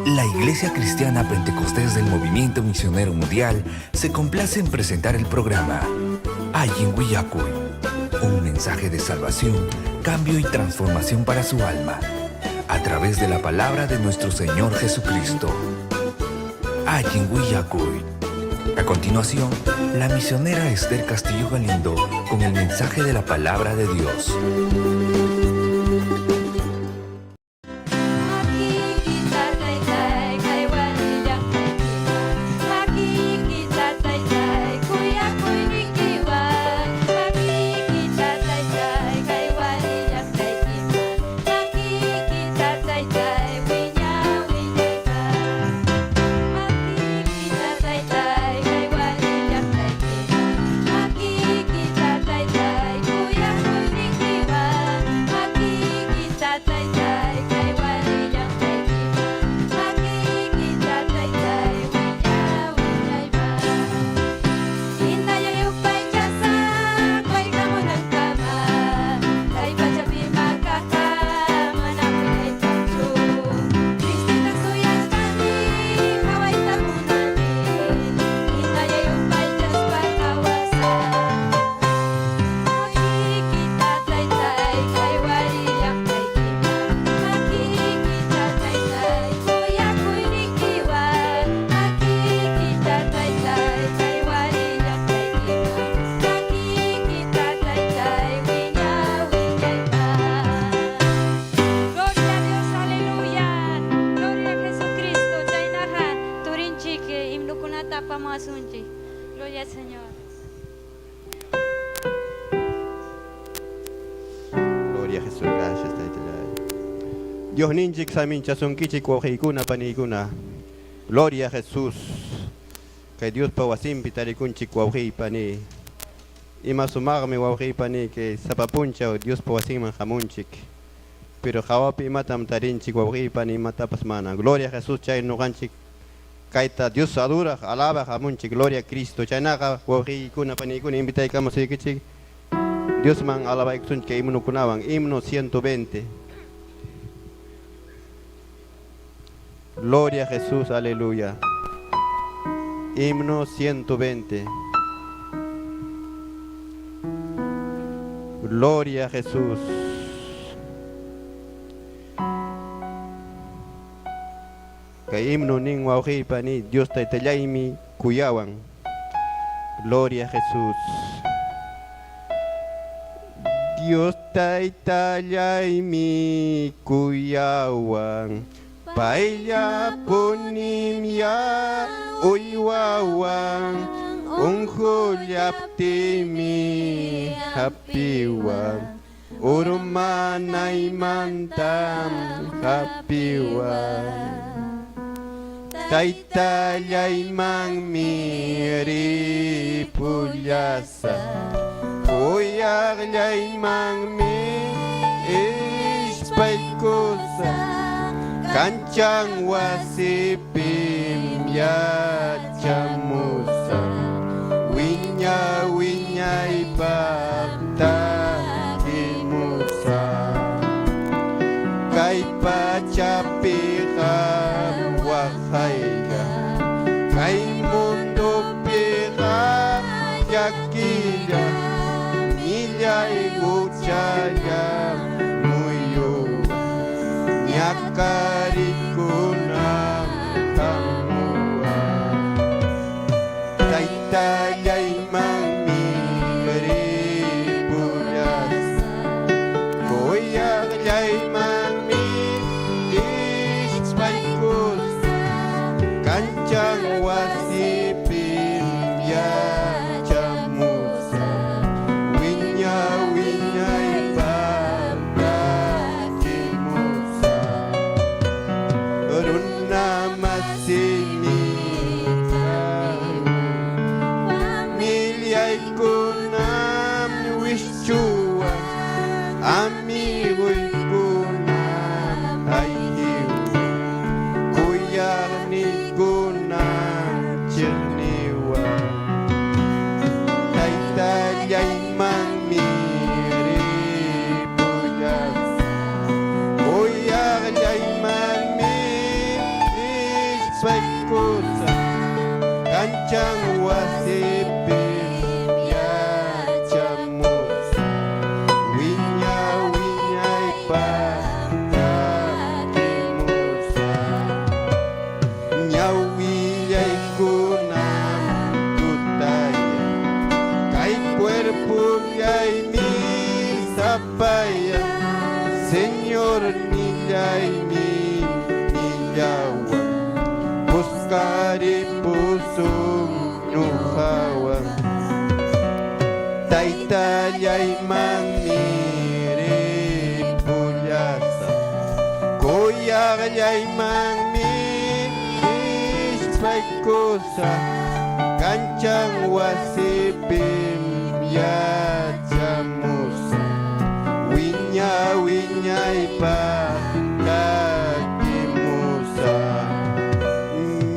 La Iglesia Cristiana Pentecostés del Movimiento Misionero Mundial se complace en presentar el programa Ayin Willacuy, un mensaje de salvación, cambio y transformación para su alma, a través de la palabra de nuestro Señor Jesucristo. Ayin Willacuy. A continuación, la misionera Esther Castillo Galindo con el mensaje de la palabra de Dios. Gloria al Señor. Gloria a Jesús, gracias. Dios ninjik samincha sonkichik wajikuna panikuna. Gloria a Jesús. Que Dios pawasim pitarikunchik wajik pani. Ima sumarme wajik pani que sapapuncha Dios pawasim jamunchik. Pero jawapi matam tarinchik wajik pani matapas mana. Gloria a Jesús chay nuganchik. Kaita Dios adura, alaba jamunchik, gloria a Cristo. Chaynaga wajikuna panikuna invita kamos ikichik. Dios man alaba iksun que himno kunaban, himno 120. Gloria a Jesús, aleluya. Himno 120. Gloria a Jesús. Que himno nin wauji pani Dios taitayaimi kuyawan. Gloria a Jesús. Dios taitayaimi kuyawan. Paella punim ya uywawan. Unjulyaptimi hapiwan. Urumanay mantam hapiwan. Taitayay mang miri pulyasa. Uyaglay mang mi ispaykusa. Kancang wasipim ya chamusa. Winya ipapta kimusa. Kay pachapikam wakayga. Kay mundo pika yakila. Nilay guchaya muyo. Nyakarikunam kamua. Taitayay mangmiri pulyas. Koyaglay mangmi ispaykus. Kancang wasipim ya chamusa. Winya ipapta kimusa. Runa masini Pamilya'y kunam wischuan. Amigo'y kunam ayhiw. Kuyarni kunam chirniwan. Taitayay mangmiri pulyas. sapaya, Señor nillay nillawa, buscari pusum nuhawa, taitallay mangmiri pullasa, kuyagllay mangmi ispaykusa, kancang wasipim yachamusa, wiñay pakakimusa,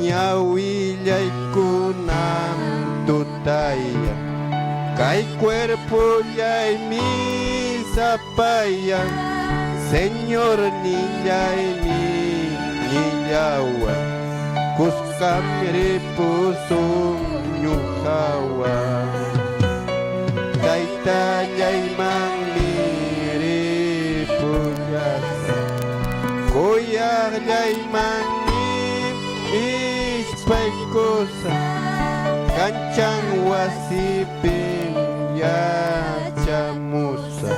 ñawillay kunam tutaya, kay cuerpo llay misapaya, Señor nillay nillawa, kuskamiri pusum nyuhawa, taitallay mangmiri pullasa, kuyagllay mangmi ispaykusa, kancang wasipim yachamusa,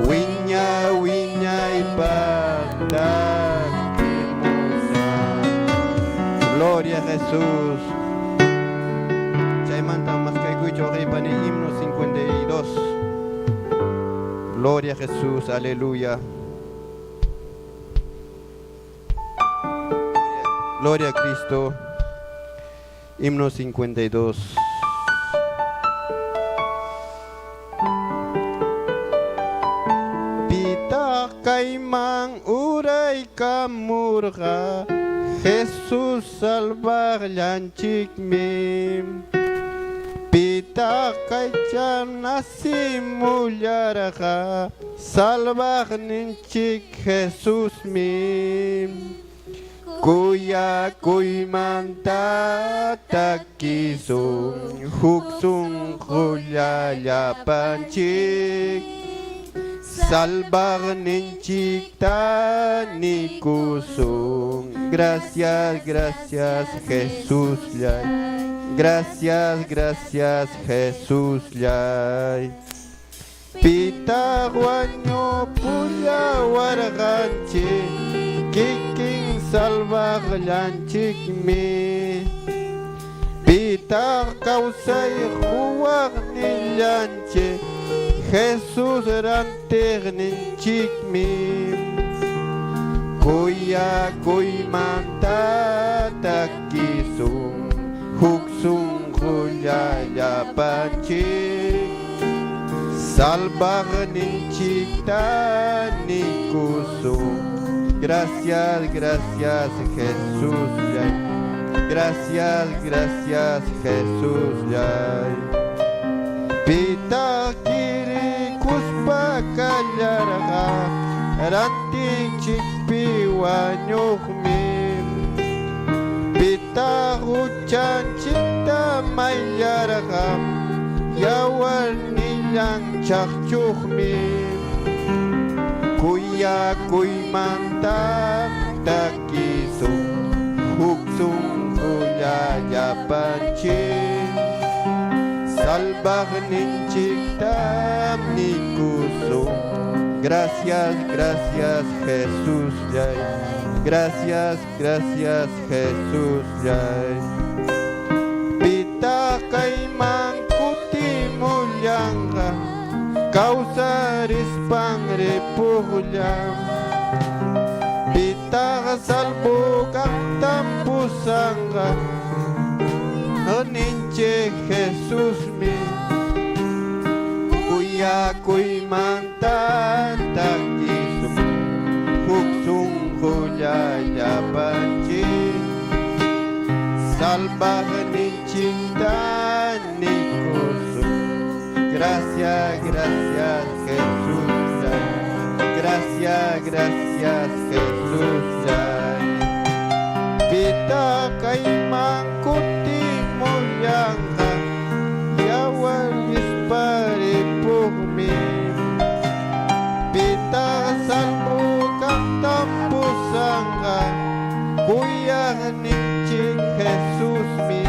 wiñay patakimusa. Gloria a Jesús. Chaimanta más que escucho en el himno 52. Gloria a Jesús, aleluya. Gloria a Cristo. Himno 52. Pita kaimang uray kamurga, Jesús salvar llanchik mim. Pita kaychan nasimullarga, salvar ninchik Jesús mim. Kuya kuymanta takisung, huksung kuya panchik, salvar ninchik tanikusung. Gracias, gracias Jesús yay. Gracias, gracias Jesús yay. Pita guaño puya warganche, kiking salvar llanchik mi. Pita causay juag ni llanche, Jesús ranter ninchik mi. Kuya kuymanta takisung, huksung kuya yapanchik, salvar ninchik tanikusung. Gracias, gracias Jesús yay. Gracias, gracias Jesús yay. Pita kiri kuspa kallarga, ranting chikpi wanyukmin. Pita huchan chikta mayarga, yawar nilang chakchukmin. Kuya kuymanta takisung, huksung kuya yapanchik, salvar ninchik tanikusung. Gracias, gracias Jesús yay. Gracias, gracias Jesús yay. Pita kaymang kutimulyanga, causar espangre pugyam. Pita salvo cantampusanga, ninche Jesús mi. Kuya kuymanta takisung, huksung kuya yapanchik, salvar ninchik tanikusung. Gracias, gracias Jesús yay. Gracias, gracias Jesús yay. Pita kaimang kutimulyanga, yawal ispari pugmin. Pita salmo kantampusanga, kuya ninchik Jesús mi.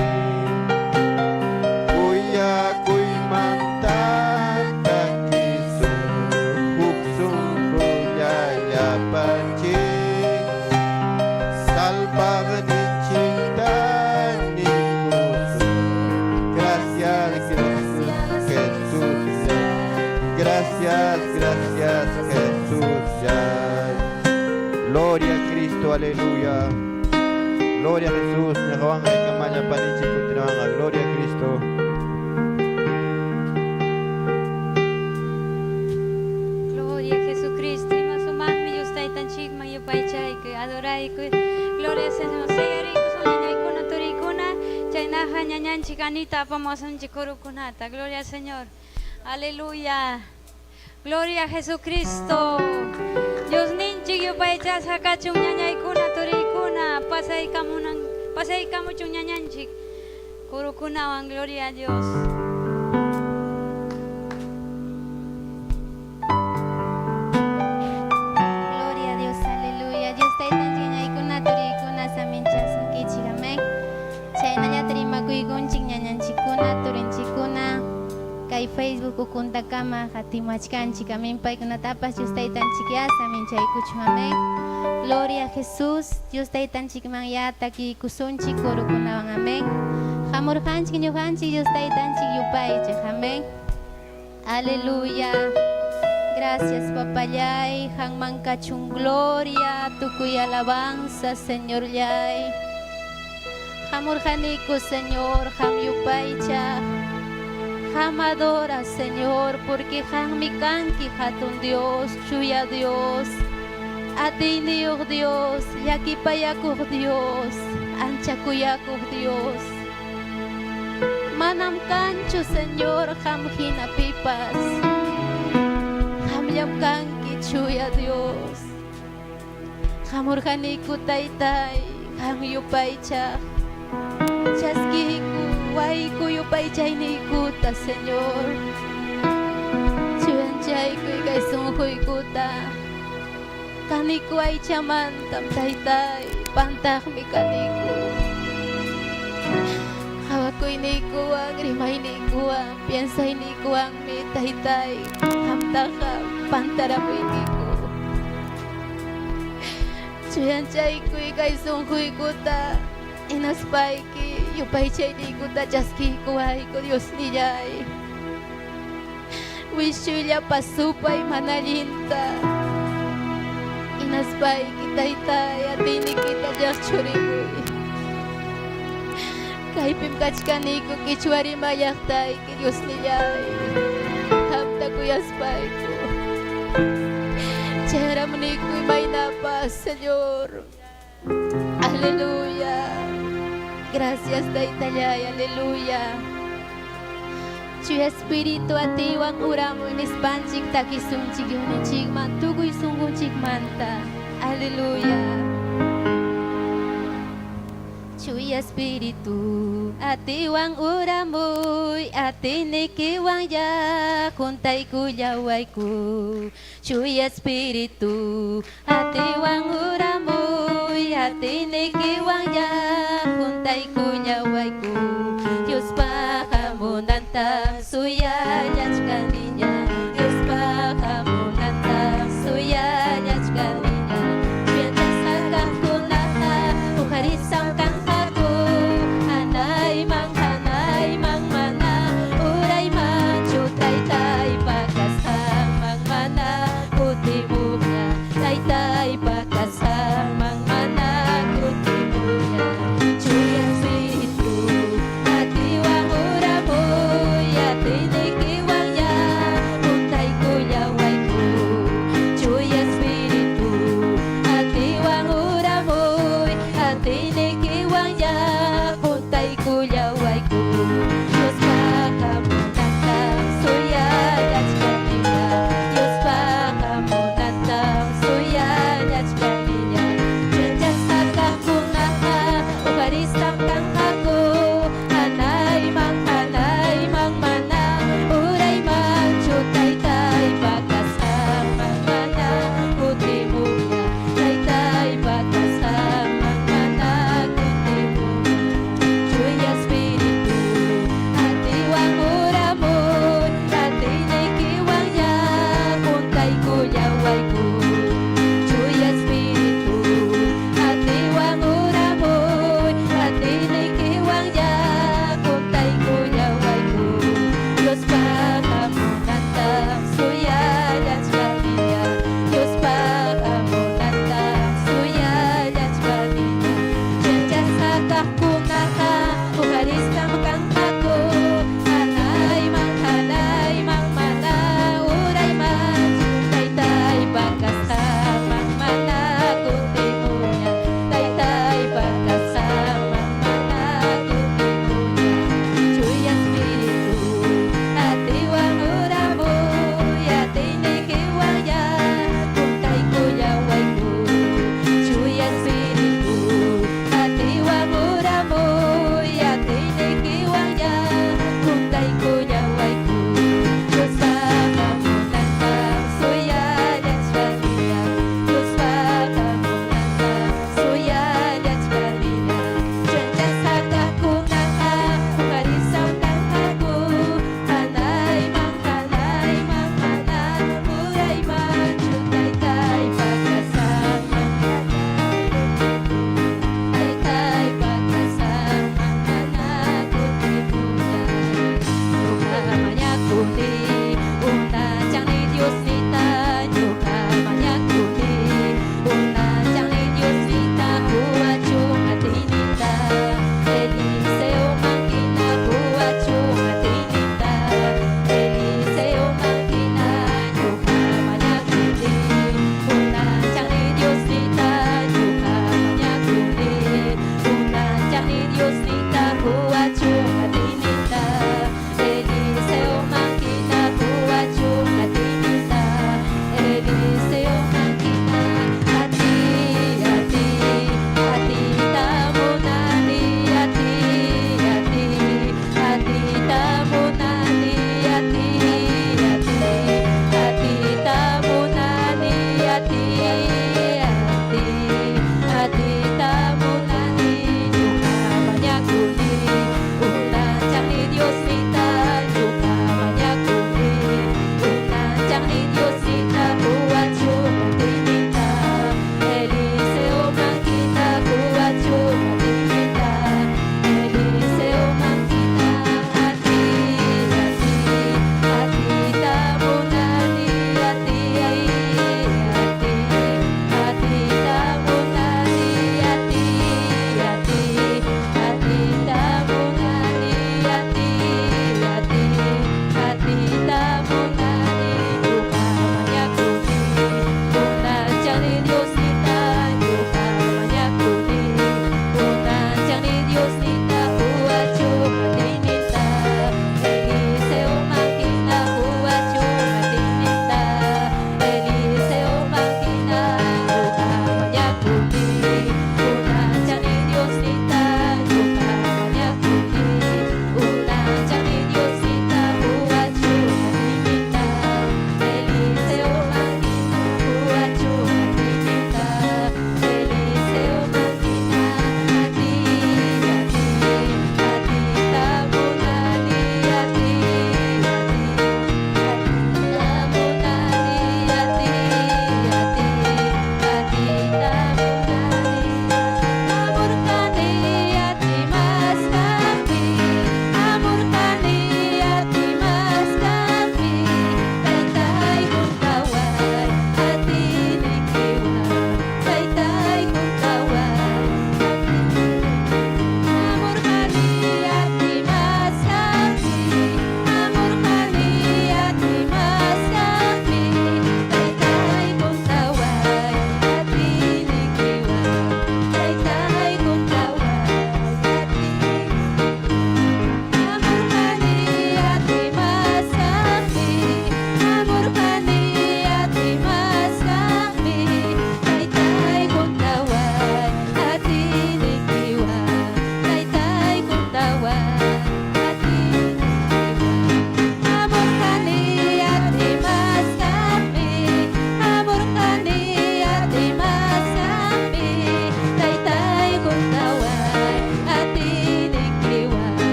Kuya kuymanta takisung, Gracias Jesús. Gloria a Cristo, aleluya. Gloria a Jesús. Gloria a Cristo. Gloria a Jesucristo. Y más o más me gusta y tan chic, me yo paicha y que adorar y que gloria al Señor. Señor, ñañan chicanita vamos a kunata. Gloria al Señor. Aleluya. Gloria a Jesucristo. Dios ninchi yo paicha saca chuñaña y kuna toricuna. Pasai kamu chuñañanchi. Kurukunawan. Gloria a Dios. Gloria a Dios, aleluya. Dios está tan y kuna toricuna samincha kichigame. Chaynaya terima kuigun chingñañan chikuna turin chikuna kay Facebook ukunta kama hatimachkan chikamin paykuna tapas Dios taytan chikiasa minchay kuchmame. Gloria a Jesús. Dios taytan chikman yata ki kusunchi kurukunawan amén. Hamurhanchik ñuhanchik Dios taytan chikyupaychik amén. Aleluya. Gracias papayay hangman kachun gloria tukuy alabanza Señor yay. Hamurjaniku Señor, ham yupaycha, ham adora Señor, porque ham mi kanki hatun Dios, chuya Dios, atiniuk Dios, yakipayakuk Dios, anchakuyakuk Dios. Manam kanchu Señor, ham hinapipas, ham yam kanki chuya Dios. Hamurjaniku taytay, ham yupaycha. Chaskiku, waiku yupaychaynikuta Señor. Chuyanchayku ikaysunguykuta. Kaniku aychamantam taytay, pantaqmi kaniku. Hawakuynikuwan, rimaynikuwan, piensaynikuwanmi taytay, hamtaqa pantaramuyniku. Chuyanchayku ikaysunguykuta. Inaspayki yupaychaynikuta chaskikuwayku Dios nillay. Wishulla pasupay manallinta. Inaspayki taytay atinikita llaqchurimuy. Kaypim kachkaniku kichwarimayaqtayki Dios nillay. Hamtakuyaspayku. Chayramniku imaynapas Señor. Aleluya. Gracias taytallay, aleluya. Chuy Espíritu atiwan uramuy nispanchik takisunchik yuninchikman tukuy sunqunchikmanta. Aleluya. Chuy Espíritu atiwan uramuy atinikiwan ya kuntayku llawayku. Chuy Espíritu atiwan uramuy atinikiwan ya kuntayku llawayku. Dios pahamunanta suyallachkaniña. Dios pahamunanta suyallachkaniña. Chuyantashqakankunaqa uharisawkanqaku hanayman mana uraymanchu taytay pakasqanman mana kutimuqña. Taytay pakasqanman mana kutimuqña. Chuy Espíritu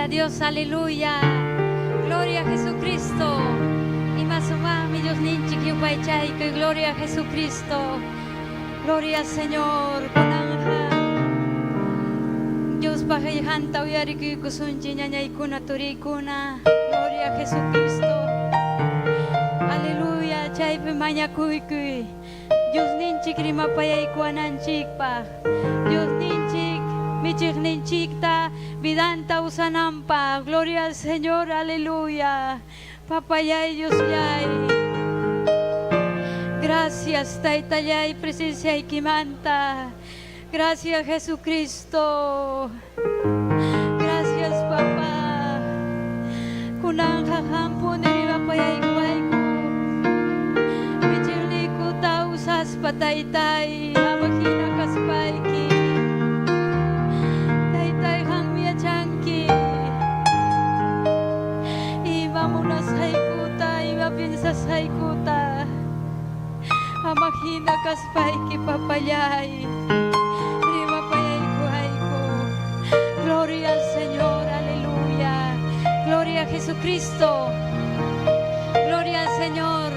Gloria a Dios, aleluya. Gloria a Jesucristo. Y más o más, mi Dios ninchi que que gloria a Jesucristo. Gloria al Señor. Kunanja. Dios pajayhanta uyari que kusunchi ñañay kuna turikuna. Gloria a Jesucristo. Aleluya. Chaype maña kuy. Dios ninchi krima payay kuananchik pa. Dios ninchi michik ninchikta vidanta usanampa. Gloria al Señor. Aleluya. Papayay Dios yay. Gracias Taitayay presencia y Kimanta. Gracias Jesucristo. Gracias papá. Kunanja hampu neriba payay kuayku. Michiliku tausas pataytay. Abajina kaspayki. Taytay hangmia chanki. Iba munas haikuta. Iba piensas haikuta. Amajina kaspayki papayay. Rima payay kuhayku. Gloria al Señor, aleluya. Gloria a Jesucristo. Gloria al Señor.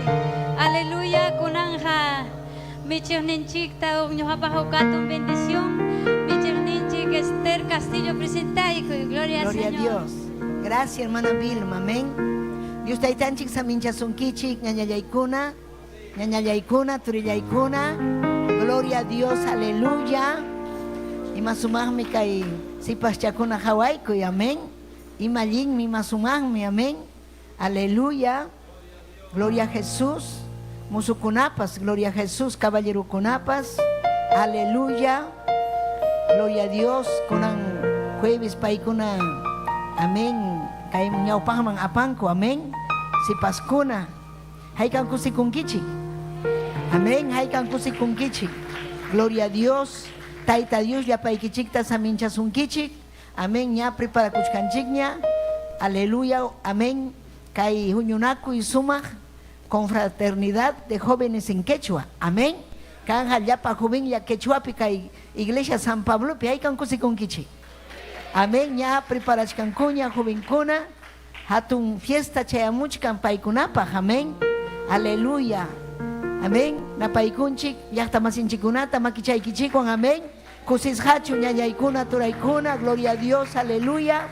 Aleluya kunanja. Michirninchikta uñohapajokatum bendición. Michirninchik Esther Castillo presentaiku. Gloria al Gloria a Señor. Dios. Gracias, hermana Vilma. Amén. Dios taitanchik saminchasunkichik ñañayaykuna. Ñañayaykuna, turillaykuna. Gloria a Dios, aleluya. Y masumagmi kay sipaschakuna hawaykuy, amén. Y malin mi masumagmi, amén. Aleluya. Gloria a Jesús. Musukunapas, gloria a Jesús, caballero kunapas. Aleluya. Gloria a Dios. Kunan jueves paikuna. Amén. Kay ñawpahman apanko, amén. Sipaskuna. Haykan kusikunkichik. Amén. Haykan kusikunkichik. Gloria a Dios. Taita Dios ya paikichikta saminchasunkichik. Amén. Ya prepara kuchkanchikña. Aleluya. Amén. Kay huñunaku y suma confraternidad de jóvenes en quechua. Amén. Kanja ya pa joven ya quechuapi kay iglesia San Pablo pi haykan kusikunkichik. Amén. Ya preparachkankuña jovenkuna. Hatun fiesta chayamuchkan paikunapaj. Amén. Aleluya. Amén. Napaikunchik, yahta masinchikunata, makichaykichikwan, amén. Kusishachu, ñañaykuna, turaykuna, gloria a Dios, aleluya.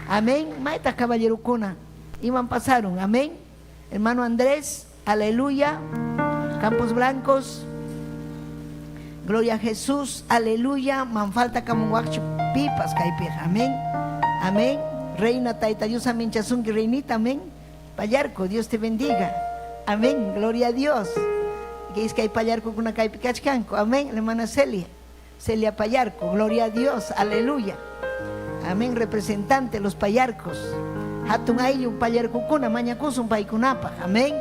Amén. Maita caballerukuna, iban pasaron, amén. Hermano Andrés, aleluya. Campos Blancos, gloria a Jesús, aleluya. Manfalta kamunguachu pipas, kaipeja, amén. Amén. Reina Taita Dios, amén, chasunki, reinita, amén. Payarco, Dios te bendiga. Amén, gloria a Dios. Que es que hay payarco con una caipicachcanco. Amén, hermana Celia. Celia Payarco, gloria a Dios, aleluya. Amén, representante, los payarcos. Hatun ayllu payarco kuna, mañacusum paikunapa. Amén.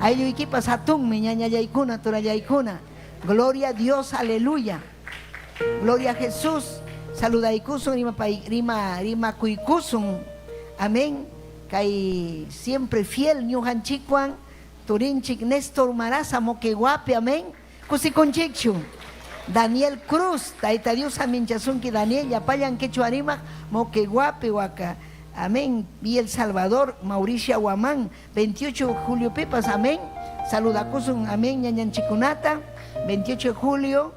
Ayllu iquipas hatun, miñaña yaykuna, tura yaykuna. Gloria a Dios, aleluya. Gloria a Jesús. Saludaikusum, rima kuikusum. Amén. Kay siempre fiel ñujanchikwan turinchik Néstor Maraza moqueguape, amén. Kusikonchikchu Daniel Cruz, Taita Dios aminchasunki Daniel yapayan quechuarima moqueguape waka, amén. Y El Salvador, Mauricio Guamán, 28 de julio pepas, amén. Saludakusun, amén, ñañanchikunata, 28 de julio.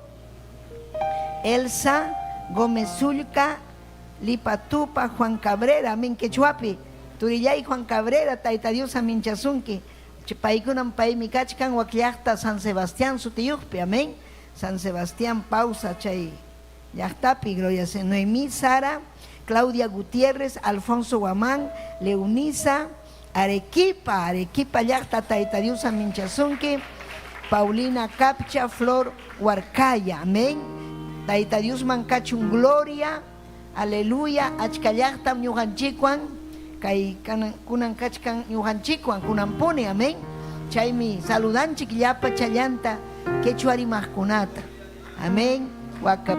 Elsa Gómez Zulca, Lipatupa, Juan Cabrera, amén, quechuape. Turillay Juan Cabrera, Taita Dios aminchasunki. Paikunan paimikachkan wakyakta San Sebastián sutiyukpi, amén. San Sebastián pausa chay yaktapi, gloria a Dios. Noemí Sara, Claudia Gutiérrez, Alfonso Guamán, Leonisa, Arequipa yakta Taita Dios aminchasunki. Paulina Capcha, Flor Huarcaya, amén. Taita Dios mancachun gloria, aleluya. Achkayakta ñujanchikwan. Kay kunan kachkan ñujanchikwan kunampone, amén. Chaymi saludanchik llapa chayanta quechuarimajkunata, amén. Waka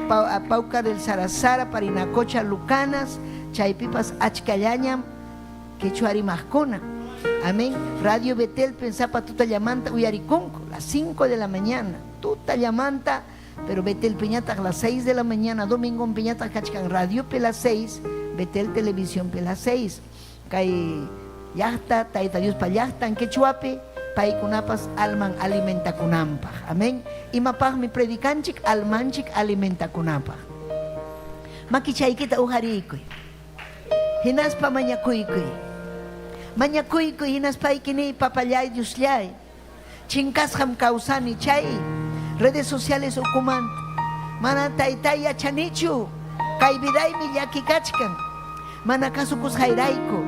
Pauca del Sarasara, Parinacocha Lucanas, chaypipas achkallañam quechuarimajkuna, amén. Radio Betel pensapa tuta llamanta uyarikunko, las 5 de la mañana, tuta llamanta, pero Betel Peñata a las 6 de la mañana, domingo en Peñata cachkan Radio Pe las 6, Betel Televisión Pela 6. Kay yahta, Tayta Dios pa yahta, en quechuapi, paikunapas alman alimenta kunampaj. Amén. Imapaj mi predicanchik, almanchik alimenta kunampaj. Makichaykita uharikuy. Hinaspa mañakuykuy. Mañakuykuy hinaspa ikini papayay Diosllay. Chinkasham kausani chay. Redes sociales ukuman. Mana taytay yachanichu. Kay vidaymi llakikachkan. Mana kasukus hayrayku.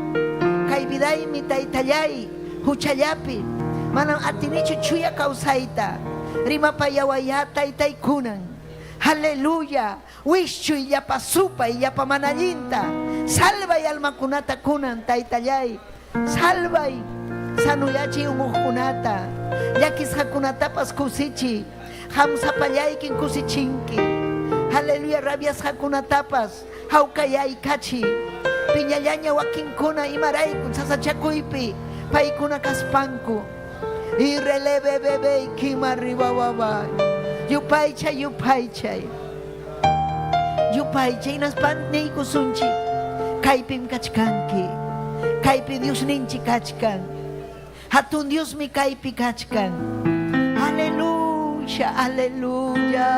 Kay vidaymi taytallay. Huchallapi. Mana atinichu chuya kausayta. Rimapayawaya taytay kunan. Aleluya. Wischuy yapa supay yapa manalinta. Salvay almakunata kunan taytallay. Salvay. Sanuyachi umukunata. Yakis hakunatapas kusichi. Hamsapallaykin kusichinki. Aleluya, rabias hakunatapas. Haukayay kachi. Piñallaña wakinkuna imaraykun sasachakuypi. Paykuna kaspanku. Y releve bebé kima ribababa. Yupaychay, yupaychay. Yupaychay naspan neykusunchi. Kaypim kachkanki. Kaypi Dios ninchi kachkan. Hatun Dios mi kaypi kachkan. Aleluya, aleluya.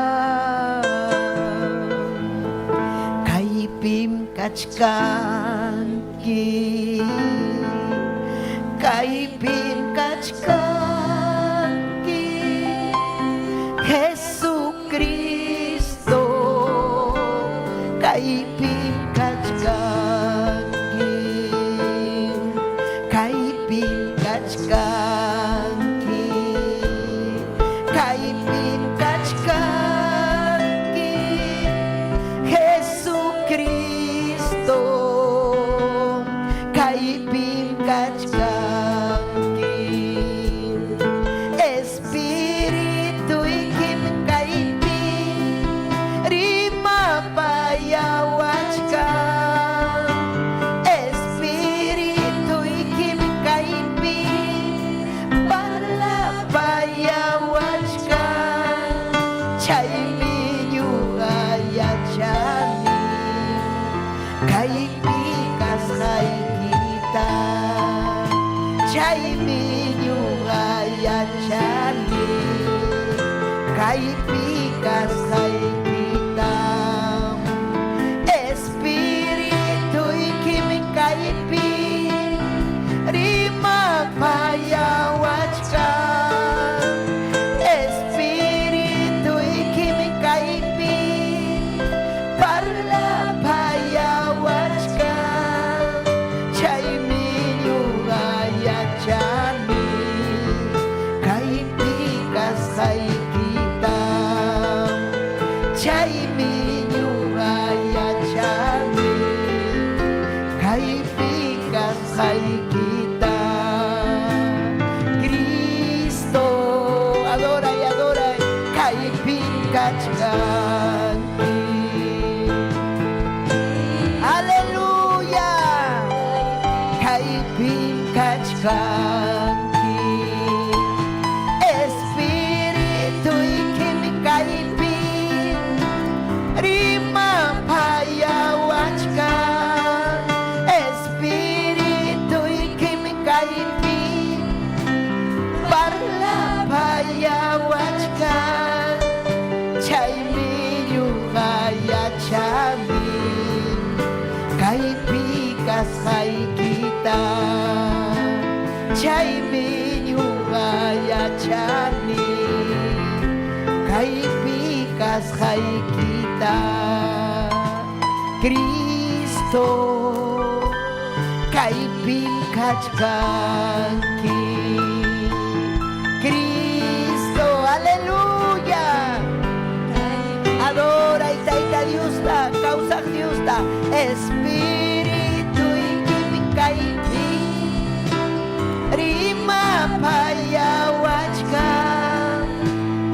Kaypim kachkanki. Kaypim kachkanki. Jesucristo. Kaypim kachkanki. Kaypim kachkanki. Kaypim kachkanki. Jesucristo. Kaypim kachkanki. Espiritu ikim kaypim rima payawachkan. Espiritu ikim kaypim parla payawachkan. Chaymi yugayachani kaypikas haykita. Chaymi yugayachani kaypikas haykita. Espiritu ikim kaypim rima payawachkan. Espiritu ikim kaypim parla payawachkan. Chaymi yugayachani kaypikas haykita. Chaymi yugayachani kaypikas haykita. Cristo, adora y adora, kaypim kachkanki. Aleluya, kaypim kachkanki. Espiritu ikim kaypim rima payawachkan. Espiritu ikim kaypim parla payawachkan. Chaymi yugayachani kaypikas haykita. Chaymi yugayachani kaypikas haykita. Cristo kaypim kachkanki. Cristo, aleluya. Adora y taita Diosla, causa Diosla. Espiritu ikim kaypim rima payawachkan.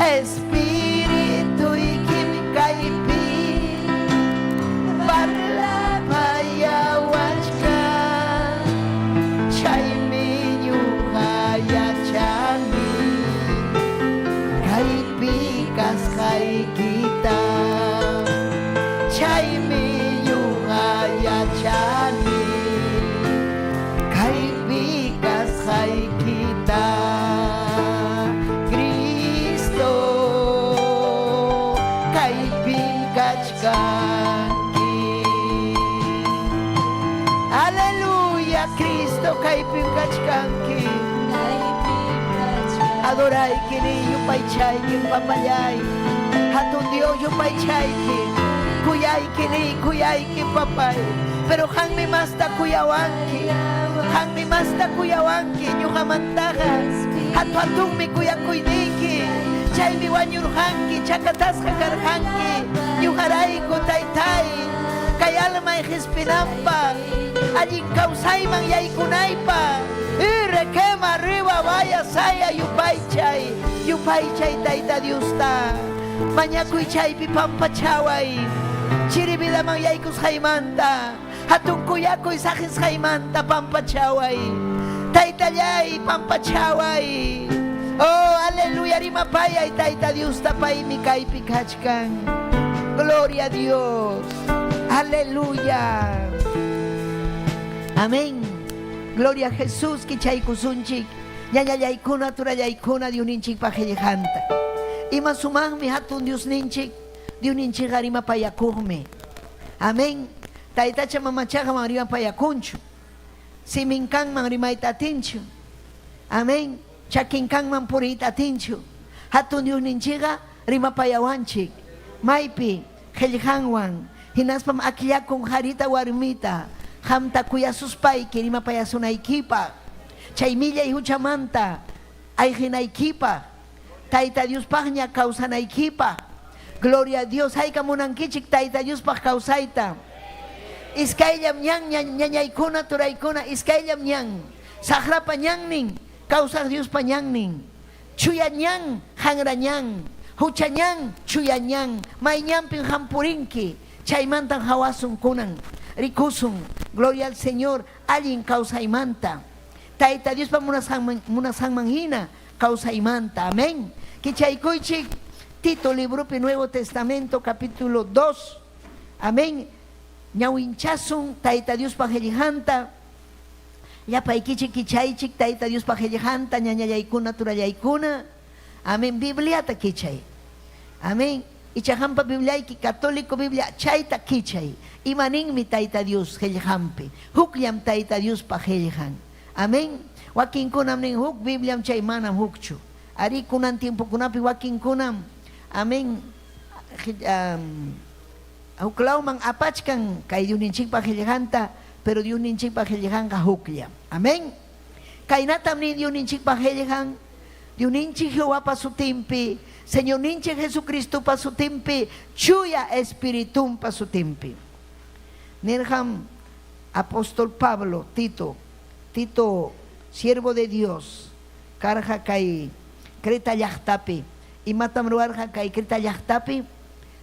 Espiritu ikim kaypim parla payawachkan. Chaymi yugayachani kaypikas haykita. Chaymi yugayachani Aleluya, Cristo kaypim kachkanki. Adoray kini yupay chayki papayay. Hatun Dios yupay chayki. Kuyay kini papay. Pero hangmi masta kuyawanki. Hangmi masta kuyawanki nyuhamantaga. Hatun mi kuyakuyniki. Chaymi wanyurhanki chakatasqa karhanki. Nyuharayku taytay. Kay almay hispinampa. Allin kausayman yaykunaypa. Requema arriba vaya saya yupaychay tayta Dios ta mañakuy chaypi pampa chaway chiribida man yaykus haymanta hatun kuyakuy sajis haymanta pampa chaway tayta llay pampa chaway oh aleluya rimapayay tayta Dios ta paymi kaypi kachkan gloria a Dios aleluya amén. Gloria a Jesús, que chaykusunchik, ñañallaykuna, turallaykuna, Diosninchik pajellejanta. Ima sumaqmi hatun Diosninchik arima payakurme. Amén. Taytacha mamachaqa manrima payakunchu. Siminkanman rimaytatinchu. Amén. Chakinkanman puriytatinchu. Hatun Diosninchikqa rima payawanchik. Maypi, qellqanwan, hinaspam akillakun harita warmita. Hamta kuyasuspay kirima payasunaykipa chay millay huchamanta ayqinaykipa tayta Diospaqña kawsanaykipa gloria a Dios hayka munankichik tayta Diospaq kawsayta iskayllam ñan ñañaykuna turaykuna iskayllam ñan saqrapa ñannin kawsaq Diospa ñannin chuya ñan hanra ñan hucha ñan chuya ñan mayñanpin hampurinki chaymantan hawasun kunan rikusun, gloria al Señor, alguien causa y manta. Taita Dios para una sanmanjina, causa y manta, amén. Kichaykuichik, Tito, libro de Nuevo Testamento, capítulo 2, amén. Ñawinchasun, Taita Dios para Helijanta, ya paikichik kichaychik, Taita Dios para Helijanta, ñañayaykuna, turayaykuna, amén. Biblia ta kichay, amén. Ichahampa Bibliaiki católico Biblia chaita kichay imaninmi tayta Dios hellhampi hukliam tayta Dios pa hellhan amén wakin kunam nin huk Bibliam chay manam hukchu ari kunan tiempo kunapi wakin kunam amén huklaw mang apachkan kay Diosninchik pa hellhanta pero Diosninchik pa hellhan ka hukliam amén kainatam ni Diosninchik pa hellhan Diosninchik Jehová pa su timpi Señor ninche Jesucristo pa su timpi, chuya espiritum pa su timpi. Nirham, apóstol Pablo, Tito, siervo de Dios, karja kai kreta yahtapi, y matam ruarja kai kreta yahtapi,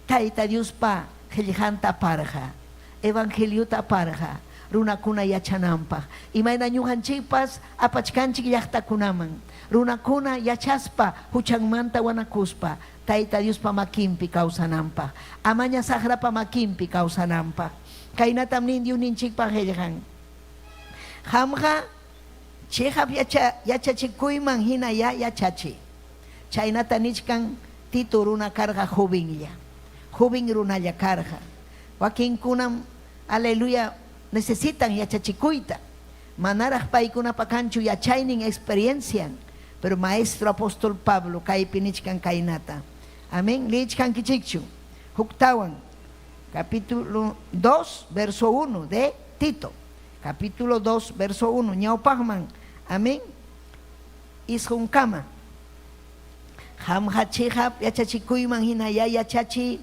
taita Dios pa, helijanta parja, evangelio ta parja, runakuna yachanampa, y maina nyuhan chipas, apachkanchik yahtakunaman. Runakuna yachaspa huchangmanta wanakuspa tayta Dios pa makimpi kausanampa amanya sahra pa makimpi kausanampa kainatam nindiu ninchik pa hellhan hamha chehap yachachikuyman hinaya yachachi chaynata nichkan Tito runa karga jovenlla joven runalla karga wakinkunam aleluya necesitan yachachikuyta manaraj paykuna pakanchu yachaynin experiencian pero maestro apóstol Pablo kay pinichkan kainata. Amén. Lichkan kichikchu. Huktawan. Capítulo 2, verso 1 de Tito. Capítulo 2, verso 1. Ñaupahman. Amén. Ishunkama. Hamhachihap yachachikuyman hinaya yachachi.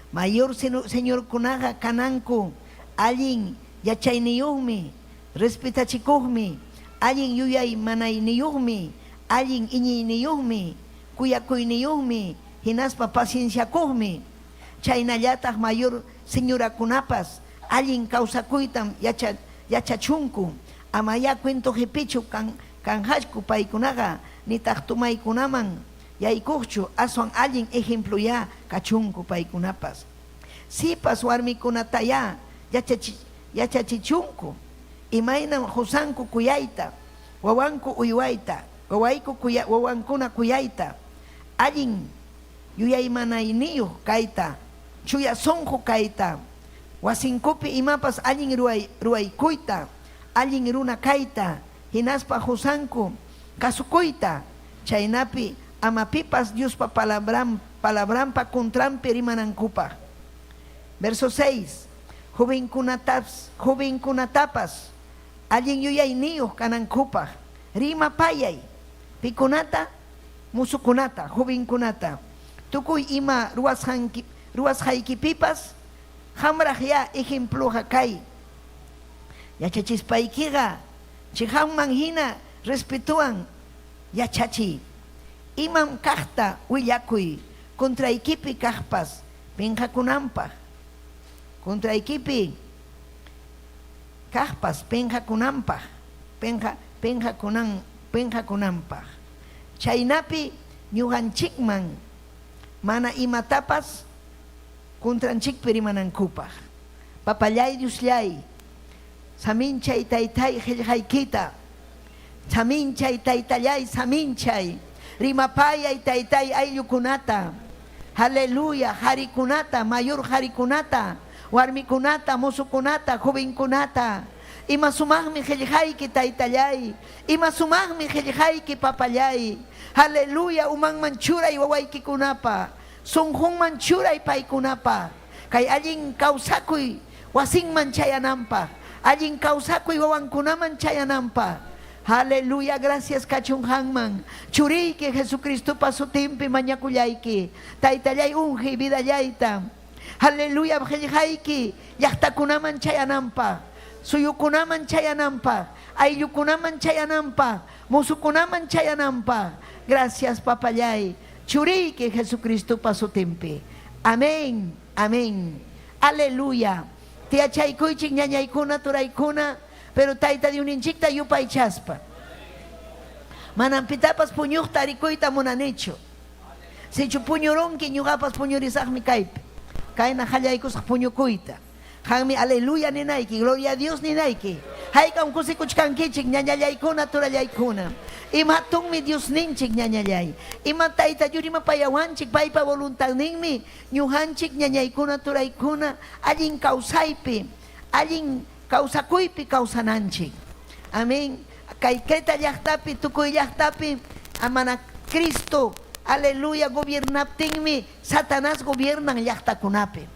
Mayor señor kunaga kananku. Allin yachayniyuhmi. Respetachikuhmi. Allin yuyay manayniyuhmi. Alguien iñiniyuhmi, kuyakuyniyuhmi, hinaspa paciencia kuhmi, chaynallataq mayor señora kunapas, alguien causakuytam yachachunku, amaya cuento jepichu kan hachku paykunaga, nitaq tumaykunaman, yaykuchu, aswan alguien ejemplo ya kachunku paykunapas. Sipas warmikunataya, yachachichunku, imaynam husanku kuyayta, wawanku uywayta, wawankuna kuyayta allin yuyaymanayniyu kayta chuya sonqu kayta wasinkupi imapas allin ruwaykuyta allin runa kaita hinaspa husanku kasukuyta chaynapi amapipas Diospa palabrampa contrampi rimanankupa. Verso 6. Jovenkunatapas allin yuyayniyuq kanankupa rima payay pikunata musukunata jovenkunata tukuy ima ruwasqaykipipas hamraq ya ejempluqa kay yachachispaykiqa chiqanman hina respetuwan yachachiy imam kaqta willakuy kontraykipi kaqpas penqakunanpaq kontraykipi kaqpas penqakunanpaq penqakunanpaq chaynapi ñuqanchikman mana imatapas contranchikpi rimanankupaq. Papallay Diosllay saminchay taytay qillqaykita saminchay taytallay saminchay rimapayay taytay ayllukunata haleluya qharikunata mayor qharikunata warmikunata musukunata jovenkunata ima sumaqmi qillqayki taytallay ima sumaqmi qillqayki papallay haleluya umanman churay wawaykikunapa sunqunman churay paykunapa kay allin kawsakuy wasinman chayananpaq allin kawsakuy wawankunaman chayananpaq haleluya gracias kachunqanman churiyki Jesucristupa sutinpi mañakullayki taytallay unqi vidallayta haleluya qillqayki llaqtakunaman chayananpaq suyukunaman chayananpaq ayllukunaman chayananpaq musukunaman chayananpaq gracias papallay churiyki Jesucristupa sutinpi amén amén aleluya tiyachaykuychik ñañaykuna turaykuna pero tayta Diosninchikta yupaychaspa manan pitapas puñuqta arikuyta munanichu sichu puñurunki ñuqapas puñurisaqmi kaypi kayna qallaykusaq puñukuyta qanmi aleluya ninayki gloria a Dios ninayki hayk'an kusikuchkankichik ñañallaykuna turallaykuna ima hatunmi Diosninchik ñañallay ima tayta yurimapayawanchik paypa voluntadninmi ñuqanchik ñañaykuna turaykuna allin kawsaypi allin kawsakuypi kawsananchik amén kay Creta llaqtapi tukuy llaqtapi amana Cristo aleluya gobiernaptinmi Satanás gobiernan llaqtakunapi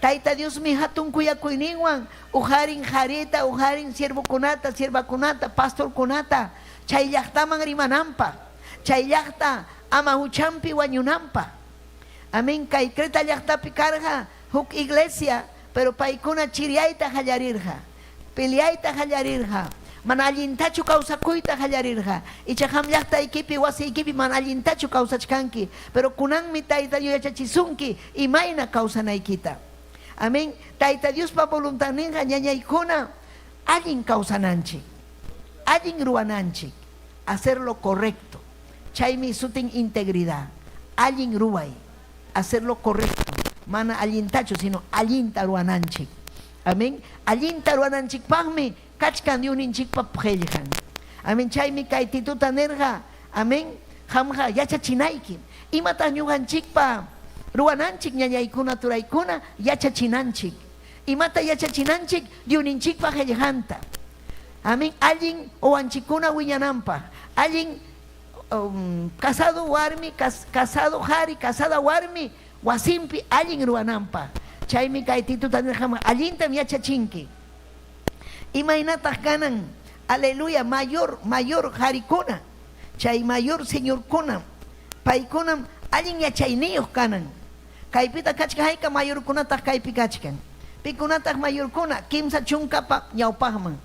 tayta Diosmi hatun kuyakuyninwan uharin harita uharin siervokunata siervakunata pastorkunata chay llaqtaman rimananpaq chay llaqta ama huchanpi wañunanpaq amén kay Creta llaqtapi karqa huk iglesia pero paykuna chiriayta qallarirqa peleayta qallarirqa mana allintachu kawsakuyta qallarirqa icha qam llaqtaykipi wasiykipi mana allintachu kawsachkanki pero kunanmi tayta Dios yachachisunki imayna kawsanaykita amén tayta Diospa voluntadninqa ñañaykuna allin kawsananchik allin ruwananchik hacer lo correcto chaymi sutin integridad allin ruway hacer lo correcto mana allintachu sino allinta ruwananchik amén allinta ruwananchikpaqmi kachkan Diosninchikpa qillqan amén chaymi kay tituta nirqa amén qamqa yachachinayki imataq ñuqanchikpa ruwananchik ñañaykuna turaykuna yachachinanchik imata yachachinanchik Diosninchikpa qillqanta amén allin owanchikuna wiñananpaq allin casado warmi casado qhari casada warmi wasinpi allin ruwananpaq chaymi kay tituta nirqama allintam yachachinki imaynataq kanan aleluya mayor qharikuna chay mayor señorkuna paykunam allin yachayniyuq kanan kaypita kachkan hayka mayorkunataq kaypi kachkan pikunataq mayorkuna kimsa chunkapa ñawpaqman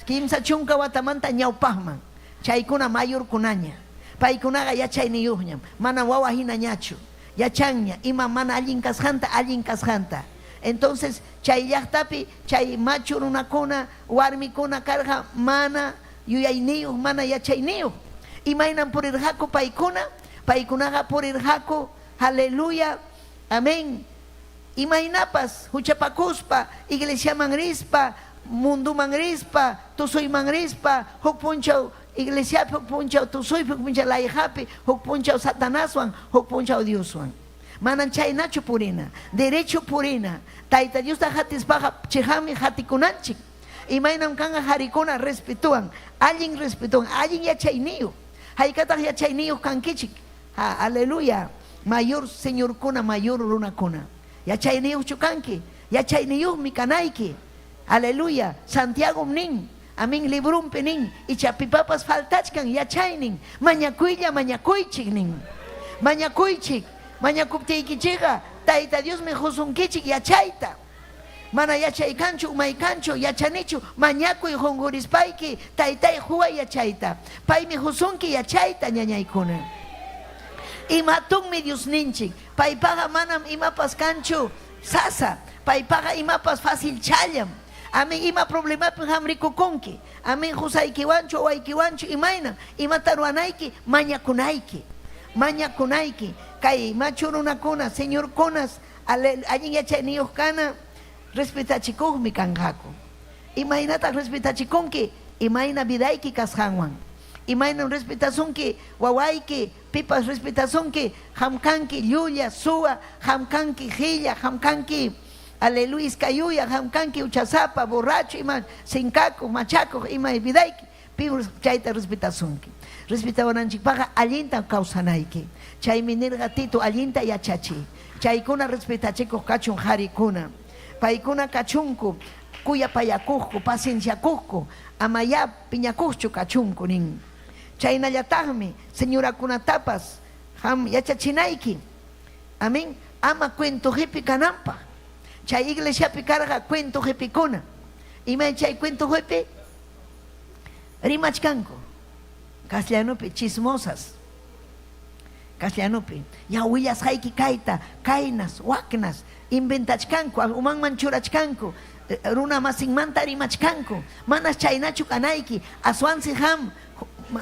kimsa chunka watamanta ñawpaqman chaykuna mayorkunaña paykunaqa yachayniyuqñam mana wawa hinañachu yachanña ima mana allin kasqanta entonces chay llaqtapi chay machu runakuna warmikuna karqa mana yuyayniyuq mana yachayniyuq imaynan purirqaku paykunaqa purirqaku haleluya amén imaynapas huchapakuspa iglesiaman rispa munduman rispa tusuyman rispa huk punchaw iglesiapi huk punchaw tusuypi huk punchaw layqapi huk punchaw Satanaswan huk punchaw Dioswan manan chaynachu purina derecho purina tayta Diosta hatispaqa chiqanmi hatikunanchik Imaynam kanga harikuna respetuan, alguien respetuan, alguien yachayniyo. Haykataq yachayniyo kankichik. Aleluya. Mayor señor kuna, mayor runa kuna. Yachayniyo chukanki, yachayniyo mi kanayki. Aleluya. Santiago nin. Amin librum penin. Y chapipapas faltachkan yachaynin. Mañakuylla mañakuychik nin. Mañakuychik. Mañakuptiykichiqa Tayta Dios me husunkichik yachayta. Mana yachaykanchu umaykanchu yachanichu mañakuy qunqurispayki taytay huwa yachayta. Paymi husunki yachayta ñañaykuna. Imatunmi Dios ninchik. Paypaqa manam imapas kanchu sasa. Paypaqa imapas fácil challam. Amin ima problemapi hamrikukunki. Amin husaykiwanchu waykiwanchu imayna. Imata ruwanayki mañakunayki. Mañakunayki. Kay machurunakuna, señor kunas, allin yachayniyoq kana respetachikuqmi kanqaku. Imaynataq respetachikunki, imayna vidayki kasqanwan. Imayna respetasunki wawayki, pipas respetasunki, hamkanki llulla, suwa, hamkanki qilla, hamkanki aleluya iskayuya, hamkanki uchasapa, borracho, ima sinkaku, machaku, ima vidayki, pibus chayta respetasunki. Respetawananchikpaqa allinta kawsanayki. Chaymi nirqa Tito allinta yachachi. Chaykuna respetachikuq kachun harikuna. Paykuna kachunku kuyapayakuqku, pacienciakuqku, amaya piñakuqchu kachunku nin. Chaynallataqmi señorakunatapas yachachinayki. Amin. Ama cuento jepi kananpaq. Chay iglesiapi karqa cuento jepikuna. Imay chay cuento jepi rimachkanku. Castellanopi chismosas. Castellanopi. Ya willas hayki kaita, kainas, waknas, inventachkanku, umanman churachkanku, runa masinmanta rimachkanku, manas chaynachu kanayki, aswansi ham,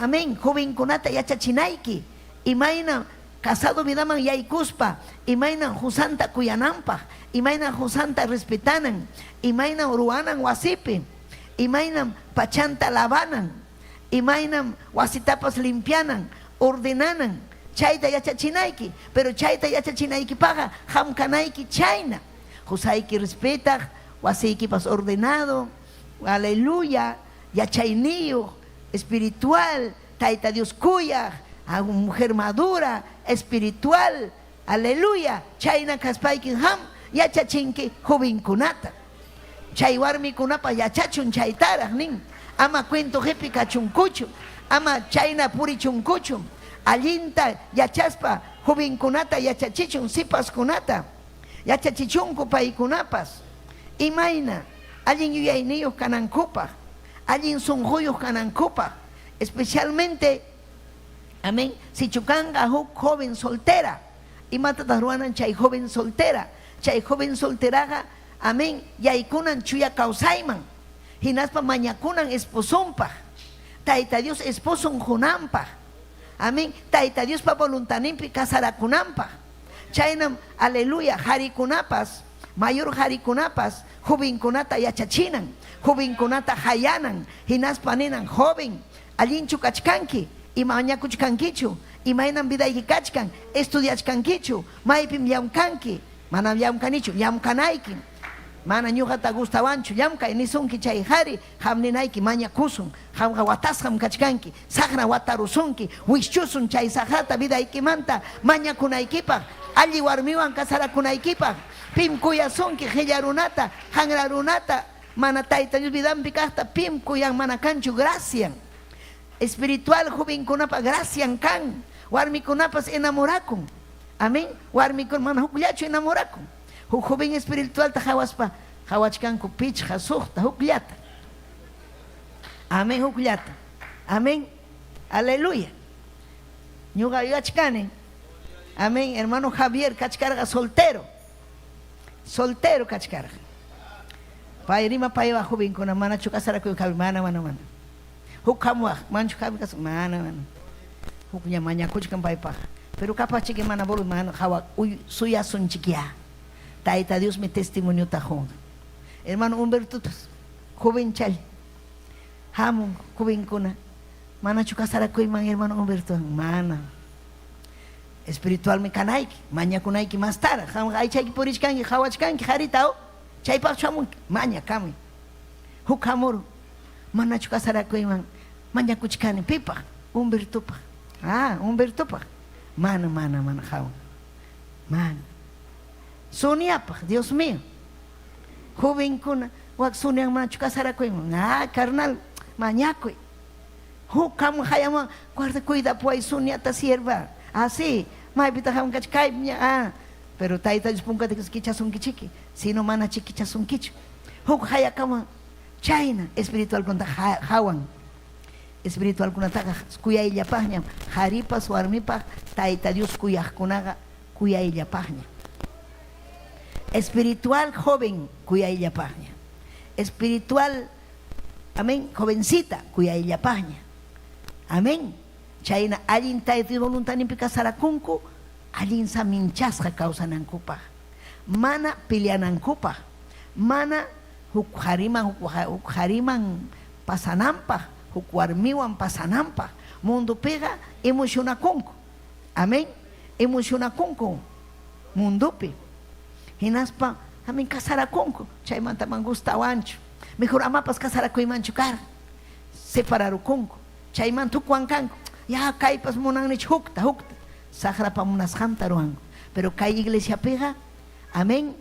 amen, jovenkunata yachachinayki, imayna casado vidaman yaykuspa, imayna husanta kuyananpaq, imayna husanta respetanan, imayna ruanan wasipi, imayna pachanta lavanan, imaynam wasitapas limpianan, ordenanan, chayta yachachinayki, pero chayta yachachinaykipaqa hamkanayki chayna. Husayki respetaq, wasiykipas ordenado, aleluya, yachayniyo, espiritual, Tayta Dios kuyaq, mujer madura, espiritual, aleluya, chayna kaspayki ham yachachinki jovenkunata. Chay warmikunapas yachachun chaytaraq nin. Ama cuento jepi kachunkuchu, ama chayna purichunkuchu, allinta yachaspa jovenkunata yachachichun sipaskunata, yachachichunku paykunapas, imayna, allin yuyayniyuq kanankupaq, allin sunquyuq kanankupaq, especialmente, amén, si chukanqa huk joven soltera, imatataq ruwanan chay joven soltera, chay joven solteraqa, amén, yaykunan chuya kawsayman. Hinaspa mañakunan esposunpaq. Tayta Dios esposun hunampaq. Amén. Tayta Dios pa voluntaninpi casarakunampaq. Chaynam, aleluya, harikunapas, mayor harikunapas, jovenkunata yachachinan, jovenkunata hayanan, hinaspa ninan joven, allinchu kachkanki, ima mañakuchkankichu, imaynan vidayki kachkan, estudiachkankichu, maypim llamkanki, manam llamkanichu, llamkanayki. Mana ñuqata gustawanchu llamkay nisunki chay hari hamninayki mañakusun hamqa watasqam kachkanki saqra watarusunki wishchusun chay saqrata vidaykimanta mañakunaykipaq alli warmiwan kasarakunaykipaq pim kuyasunki qilla runata hanra runata mana Tayta Dios vidanpi kaqta pim kuyan mana kanchu gracian espiritual jovenkunapa gracian kan warmikunapas enamorakun amén warmikun mana hukllachu enamorakun. Huk joven espiritual ta hawaspa hawachkanku pichqa suqta hukllata. Amén hukllata. Amén. Aleluya. Ñuqa yachkani. Amén. Hermano Javier kachkarqa soltero. Soltero kachkarqa. Payrima paywa jovenkuna mana chukasarakuy kabi mana. Huk hamwaq manchu kabi kas mana. Huk nya mañakuchkan paypaq. Pero kapachiki mana bolu mana hawa suyasunchikya. Tayta Dios mi testimonio tajón. Hermano Humberto, joven chal, hamu joven kuna, mana chukasara man hermano Humberto, mana. Espiritual me kanaiki, maña kunaiki más tarde, ham ay chay purichkanki, hawachkanki, haritao, chay pachamun, maña kami. hukamur manachu kasarakuyman mañakuchkani pipa Humbertupa Humbertupa mana jawan mana Soniapa Dios mío jovenkuna wak Sonia manachu kasarakuyman carnal mañakuy hukam hayama guarda cuida pues Soniata sierva así maipita jawan kachkaypña pero taita dispunka de kichasunkichiki sino mana chikichasunkichu huk hayakama China espiritual kunta hawan espiritual kunataqa kuyayllapaqña haripas warmipas Tayta Dios kuyaqkunaqa kuyayllapaqña espiritual joven kuyayllapaqña espiritual amén jovencita kuyayllapaqña amén chayna allin Tayta Dios voluntadninpi kasarakunku allin saminchasqa kawsanankupaq mana peleanankupaq mana huk hariman pasananpaq huk warmiwan pasananpaq mundupiqa emocionakunku amén emocionakunku mundupi hinaspa amén kasarakunku chaymantaman gustawanchu mejor amapas kasarakuymanchu kara separarukunku chayman tukwankanku ya kaypas munannichu hukta sagrapa munasqanta ruwanku pero kay iglesiapiqa amén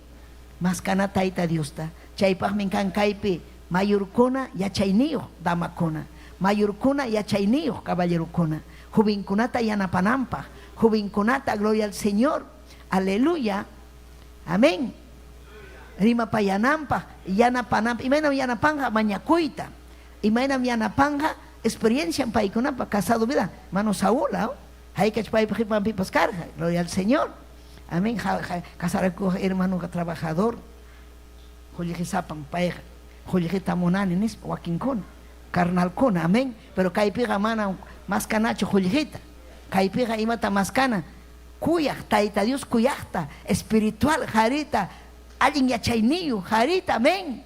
maskana Tayta Diosta chaypaqmi kan kaypi mayorkuna yachayniyuq damakuna mayorkuna yachayniyuq caballerokuna jovenkunata yanapananpaq jovenkunata gloria al Señor aleluya amén rimapayananpaq yanapananpaq imaynam yanapanja mañakuyta imaynam yanapanja experiencia paykunapaq casado vida mano Saúl haykach paypaq hipanpipas karqa gloria al Señor amén kasarakuq hermano trabajador Juliji sapan payqa Juliji tamunani nispa wakinkuna carnalkuna amén pero kaypiqa mana maskanachu Julijita kaypiqa imata maskana kuyaq Tayta Dios kuyaqta espiritual jarita allin yachayniyu jarita amén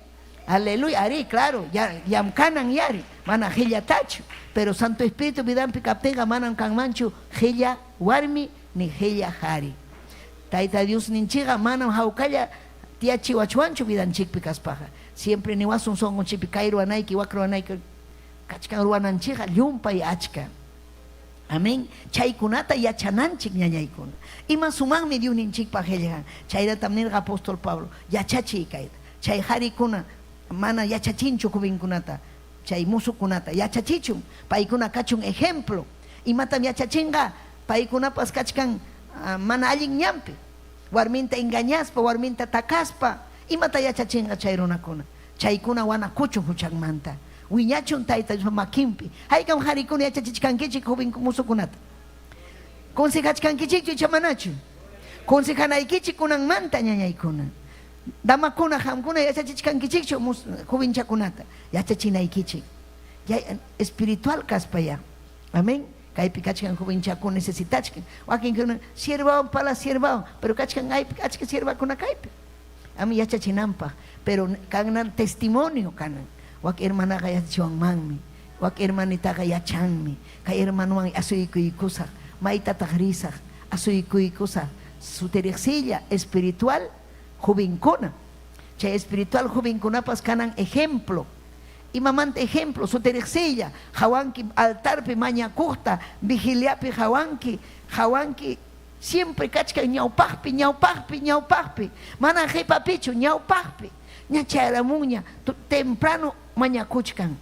aleluya ari claro yamkanan yari mana qillatachu pero Santo Espíritu vidanpi kaptinqa manan kanmanchu qilla warmi ni qilla jari Tayta Dios ninchiqa manan hawkalla tiachiwachuanchu vidanchikpi kaspaqa siempre niwasun songonchipi kay ruwanayki wak ruwanayki kachkan ruwananchikqa llumpay achka amén chaykunata yachananchik ñañaykuna ima sumanmi Diosninchikpaq qillqan chayratam nirqa apóstol Pablo yachachiy kayta chay jarikuna mana yachachinchu jovenkunata chay musukunata yachachichun paykuna kachun ejemplo imatam yachachinqa paykunapas kachkan mana allin ñampi warminta engañaspa warminta takaspa imata yachachinqa chay runakuna chaykuna wanakuchun huchanmanta wiñachun Tayta Dios makinpi haykam jarikuna yachachichkankichik joven musukunata consejachkankichikchu chamanachu consejanaykichik kunanmanta ñañaykuna damakuna hamkuna yachachichkankichikchu jovenchakunata yachachinaykichik ya espiritual kaspaya amén kaypi kachkan jovenchakuna necesitachkan wakinkuna siervawan pala siervawan pero kachkan aypi achka siervakuna kaypi ami yachachinanpaq pero kanan testimonio kanan wak hermanaqa yachachiwanmanmi wak hermanitaqa yachanmi kay hermanuwan asuykuykusaq maytataq risaq asuykuykusaq suteriqsilla espiritual jovenkuna chay espiritual jovenkunapas kanan ejemplo imamanta ejemplo suteriqsilla hawanki altarpi mañakuqta vigiliapi hawanki siempre kachkan ñawpaqpi mana qipapichu ñawpaqpi ña chayaramunña temprano mañakuchkan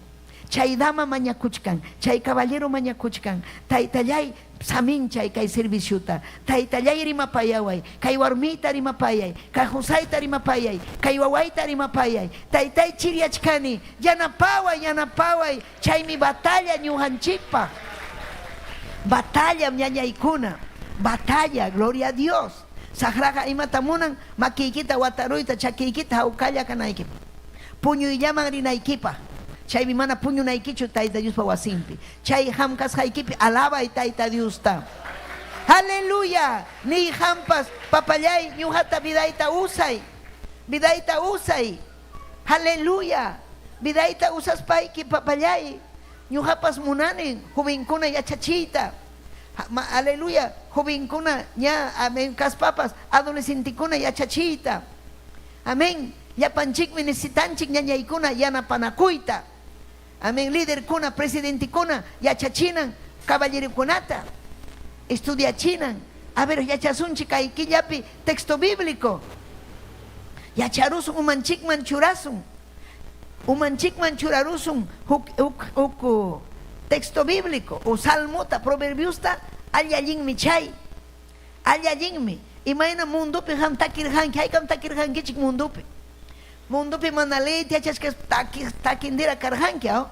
chay dama mañakuchkan chay caballero mañakuchkan taytallay saminchay kay serviciuta taytallay rimapayaway kay warmita rimapayay kay husayta rimapayay kay wawayta rimapayay taytay chiriachkani yanapaway chaymi batalla ñuqanchikpaq batalla ñañaykuna batalla gloria a Dios sagraqa imata munan makiykita wataruyta chakiykita hawkalla kanaykipa puñuyllaman rinaykipaq chaymi mana puñunaykichu Tayta Diospa wasinpi chay hamkasqaykipi alabay Tayta Diosta aleluya ni hampas papallay ñuqata vidayta usay aleluya vidayta usaspayki papallay ñuqapas munani jovenkuna yachachiyta aleluya jovenkuna ña amén kaspapas adolescentikuna yachachiyta amén Yapanchikmi necesitanchik ñañaykuna yanapanakuita. Amén. Líder kuna, presidente kuna, yachachinan, caballero kunata, estudiachinan. A ver, yachasunchi kaikillapi texto bíblico. Yacharusun umanchikman churasun. Umanchikman churarusun huk texto bíblico. O salmota, proverbiusta, allallingmi chay. Allallingmi. Imagina mundupi ham takirhanki, hay kam takirhanki chik mundupi. Mundupi manalei tiachas takindira karhanki, ¿no?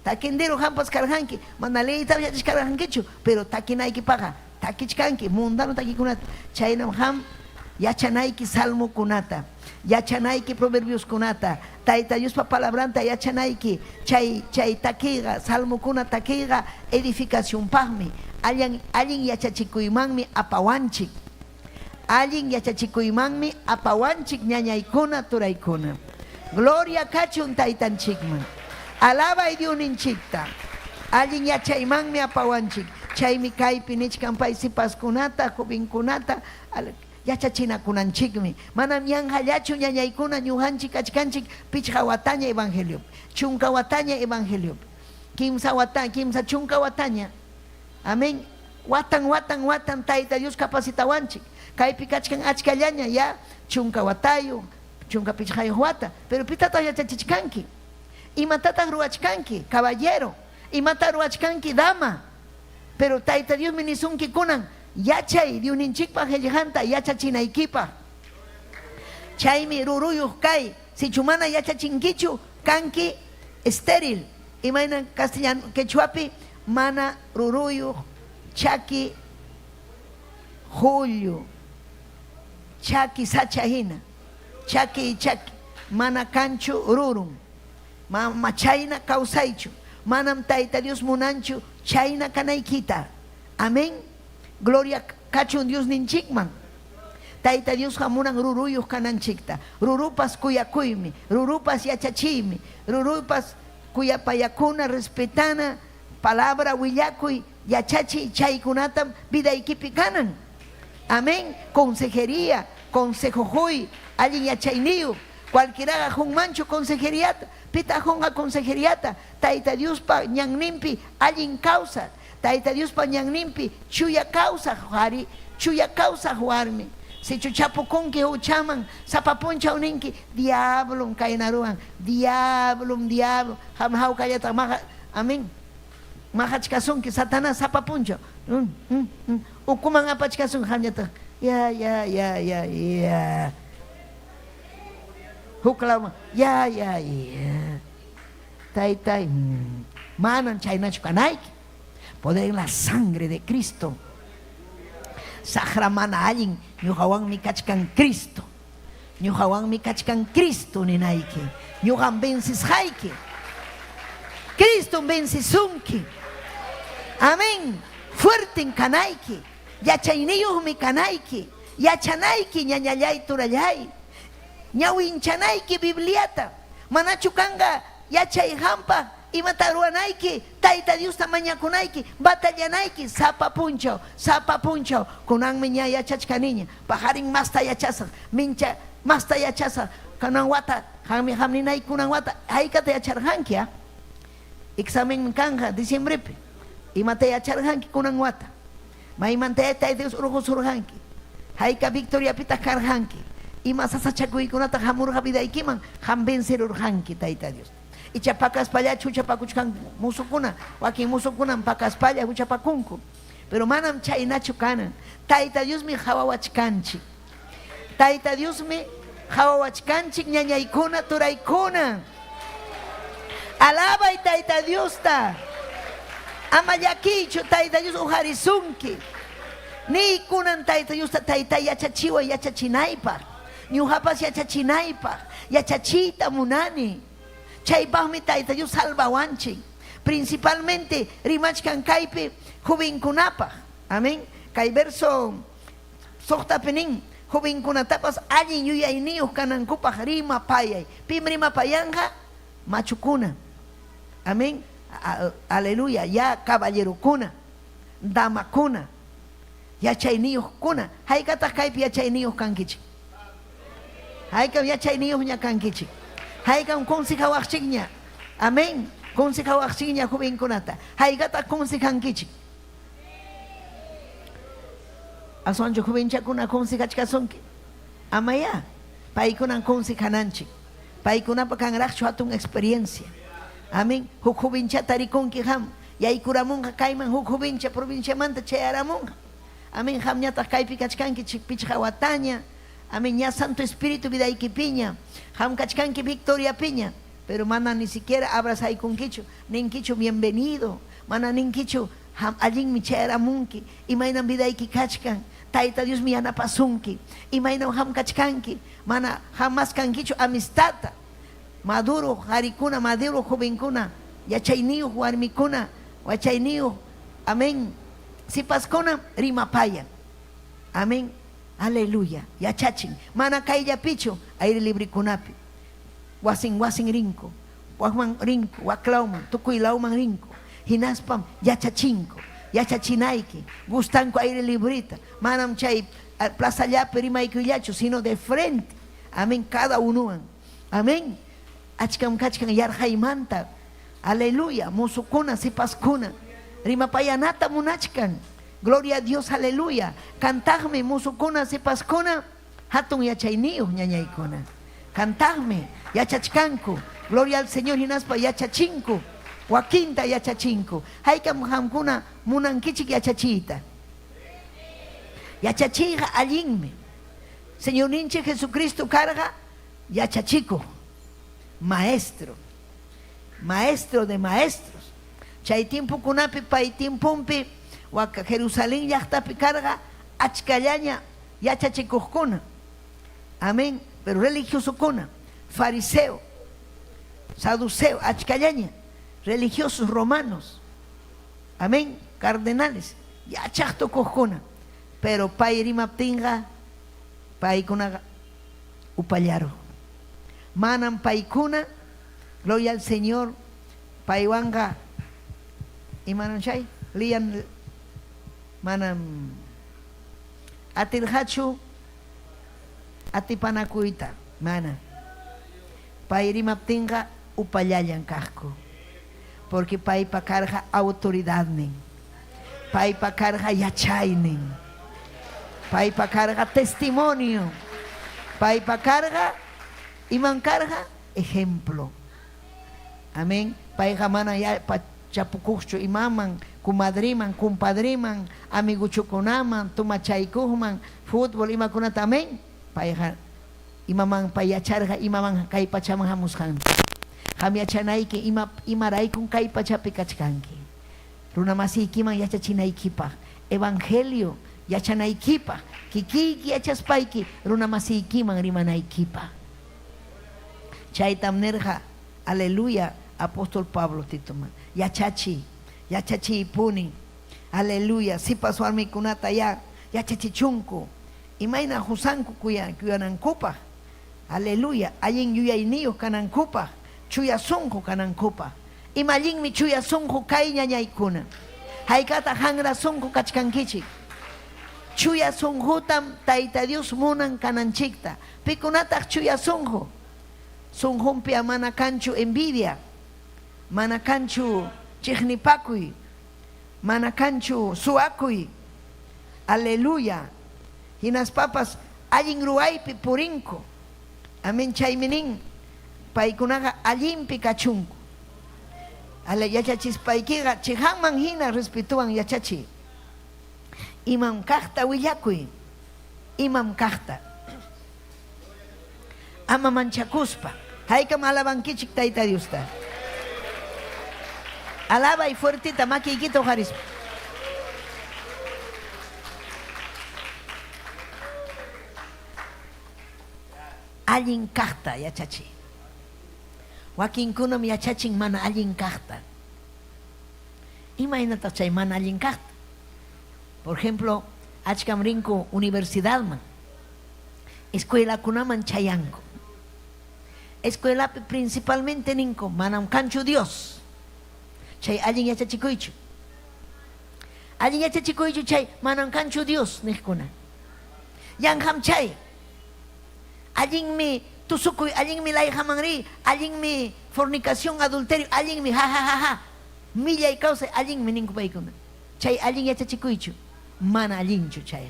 Takindiro hampas karhanki, manalei tiachas karhankichu, pero takinaiki paga, takichkanki, mundano takikunata. Chaynam ham yachanaiki salmo kunata, yachanaiki proverbios kunata, taita Diospa palabranta yachanaiki, chay takiga, salmo kuna takiga, edificación pagmi, alguien yachachikuimanmi apawanchik. Alguien yachachikuimanmi apawanchik ñañaykuna turaykuna. Gloria kachun taytanchikman. Alaba Diosninchikta. Alguien yachaymanmi apawanchik. Chaymi kaypi nichkan pay sipaskunata, jovenkunata, yachachinakunanchikmi. Manam yanhallachu ñañaykuna ñujanchik achkanchik pichqa wataña evangelio. Chunka wataña evangelio. Kimsa chunka wataña. Amén. Watan tayta Dios capacitawanchik. Kaypi kachkan achkallaña ya chunka watayu, chunka pichqayuq wata, pero pitata yachachichkanki. Imatata ruachkanki, caballero. Imata ruachkanki, dama. Pero tayta Dios minisunki kunan yachay Diosninchikpa qillqanta yachachinaykipa. Chaymi ruruyuq kay, si chumana yachachinkichu kanki estéril. Imagina castellano quechuapi mana ruruyuq chaki julio. Chaki sachahina, chaki mana canchu rurun, chayna causaichu, manam tayta Dios munanchu, chayna kanaykita. Amén. Gloria kachun Dios ninchikman. Tayta Dios hamunan ruruyuq kananchikta. Rurupas kuyakuymi, rurupas yachachimi, rurupas kuyapayakuna respetana, palabra willakuy, yachachi chaykunatam vidaykipi kanan. Amén. Consejería, consejo hoy, alguien yachayniu, cualquiera un mancho consejeriata, pita honga consejeriata, taita Dios pa ñanimpi, alguien causa, taita Dios pa ñanimpi, chuya causa juari, chuya causa juarmi. Si chuchapo con que chaman, zapaponcha uninki, diablo kainaruan, diablo, hamhau kayata maha, amén. Mahachkasun que Satanás zapaponcha. Ukuman apachkasun hamyata. Ya. Huklama. Ya. Tai. Manan chaynachukanaik. Poder en la sangre de Cristo. Sahramana alin. Nyuhawan mikachkan Cristo. Nyuhawan mikachkan Cristo ninaike. Nyuhan bensis haike. Cristo bensisunki. Amén. Fuerte en kanaiki. Yachayniyuh mi kanaiki. Yachanaiki ñañallay turallay. Ñawinchanayki bibliata. Manachukanga yachay hampa. Imataruanaiki. Tayta Dios tamañakunaiki. Batallanayki. Sapa puncho. Kunan miña yachachkaniña. Pajarin masta yachasa. Mincha masta yachasa. Kanan wata. Hamninay kunan wata. Haikata yacharhankia. Examen kanja diciembre. Y mate acharhanki kunan wata. May mante tay Dios urujo surhanki. Haika victoria pita karhanki. Y masasa chakui kunata hamurha vidaikiman ham vencer urhanki tayta Dios. Y chapakas palla chuchapakuchkan musukuna. Waki musukunan pakas palla huchapakunku. Pero manam chaynachu kanan. Tayta Dios mi hawawachkanchi. Tayta Dios mi hawawachkanchi ñañaykuna turaykuna. Alaba y tayta Dios ta. Amayakicho tayta Dios ujarizunki. Ni kunan tayta Dios ta tayta yachachiwa yachachinaypa. Ñuhapas yachachinaypa. Yachachita munani. Chaypahmi tayta Dios salvawanchi. Principalmente rimachkan kaypi jovenkunapa. Amén. Kay verso soqtapenin jovenkunatapas allin yuyayniyuq kanankupaq rima payay. Pim rima payanja machukuna. Amén. Aleluya. Ya caballero kuna, dama kuna, ya chayniyuq kuna. Haykataq kaypi ya chayniyuq kankichik. Haykam yachayniyuq ña kankichik. Haykam consejawaqchikña. Amén. Consejawaqchikña jovenkunata. Haykata consejankichik. Aswanchu jovenchakuna consejachkasunki. Amaya. Paykunan consejananchik. Paykunapa kanraqchu hatun experiencia. Amén. Huk jovenchata rikunki ham. Yaykuramunqa kayman huk jovencha provinciamanta chayaramunqa. Amén. Hamñataq kaypi kachkanki pichqa wataña. Amén. Ya Santo Espíritu vidaykipiña. Ham kachkanki Victoria piña. Pero mana ni siquiera abrazaykunkichu. Ninkichu bienvenido. Mana ninkichu ham allinmi chayaramunki. Imaynan vidayki kachkan. Tayta Dios mi yanapasunki. Imaynan ham kachkanki. Mana jamás kankichu amistata. Maduro harikuna, maduro jovenkuna. Yachayniyuq warmikuna. Wachayniyuq. Amén. Sipaskuna rimapayan. Amén. Aleluya. Yachachin. Mana kayllapichu aire libre kunapi. Wasin rinko. Wakman rinko. Waklauman. Tukuylauman rinko. Hinaspam yachachinko. Yachachinaiki. Gustanko aire librita. Manam chay plaza llapi rimaykullachu, sino de frente. Amén. Cada unuan. Amén. Achkam kachkan yarhaymanta. Aleluya. Musukuna sipaskuna. Rimapayanata munachkan. Gloria a Dios, aleluya. Cantagme musukuna sipaskuna. Hatun yachayniyuq ñañaykuna. Cantagme yachachkanku. Gloria al Señor hinaspa yachachinku. Wakinta yachachinku. Haykam hamkuna munankichik yachachita. Yachachija allinme. Señor ninche Jesucristo carga yachachiku. Maestro. Maestro de maestros. Chay tiempo kunapi pay tiempumpi waka Jerusalén llaqtapi carga achkallaña yachachikuqkuna. Amén. Pero religiosukuna, fariseo, saduceo, achkallaña, religiosos romanos. Amén. Cardenales. Yachaqtukuqkuna. Pero pay rimaptinqa paykuna upallaro. Manan paykuna, gloria al Señor, paywanga imanan chay lian manam atilhachu atipanakuyta mana payrimaptinqa upallayan kaqku porque paypa karqa autoridad nin paypa karqa yachaynin paypa karqa testimonio paypa karqa iman karqa ejemplo. Amén. Payqa mana ya chapukuqchu imaman, kumadriman, kumpadriman, amiguchukunaman, tumachaykuqman, fútbol imakunata. Amén. Payqa imaman payacharqa imaman kay pachaman hamusqan. Hamyachanayki imaraykun kay pachapi kachkanki. Runamasiykiman yachachinaykipaq. Evangelio yachanaykipaq. Kikiyki yachaspayki runamasiykiman rimanaykipaq. Chaytam nerqa, aleluya, apóstol Pablo tituma. Yachachi ipuni. Aleluya. Sipas warmikunata yachachichunku. Imayna husanku kuyanankupa. Aleluya. Allin yuyayniyuq kanankupa. Chuyasunku kanankupa. Imallinmi chuyasunku kay ñañaykuna. Haykata hanrasunku kachkankichik. Chuyasunkutam Tayta Dios munan kananchikta. Pikunataq chuyasunku. Sunjumpi mana kanchu envidia. Mana kanchu chiqnipakuy. Mana kanchu suakuy. Aleluya. Hinas papas allin ruaypi purinku. Amén. Chayminin paykunaqa allinpi kachunku. Ale yachachispaykiqa chiqanman hina respetuwan yachachi. Imam kaqta willakuy. Imam kaqta. Ama manchakuspa. Haykam alabankichik Tayta Diosta. Alaba y fuertita makiykita uharispa. Allin kaqta yachachi. Wakinkunam yachachin mana allin kaqta. Imaynataq chay mana allin kaqta. Por ejemplo, achkam rinku universidadman. Escuelakunaman chayanku. Escuelapi principalmente ninku manam kanchu Dios. Chay allin yachachikuychu. Allin yachachikuychu chay manam kanchu Dios niqkuna. Yanham chay. Allin mi tusukuy, allin mi layhamangri, allin mi fornicación, adulterio, allin mi ha. Milla y causa, allin mi ninkupaykuna. Chay allin yachachikuychu, mana allinchu chay.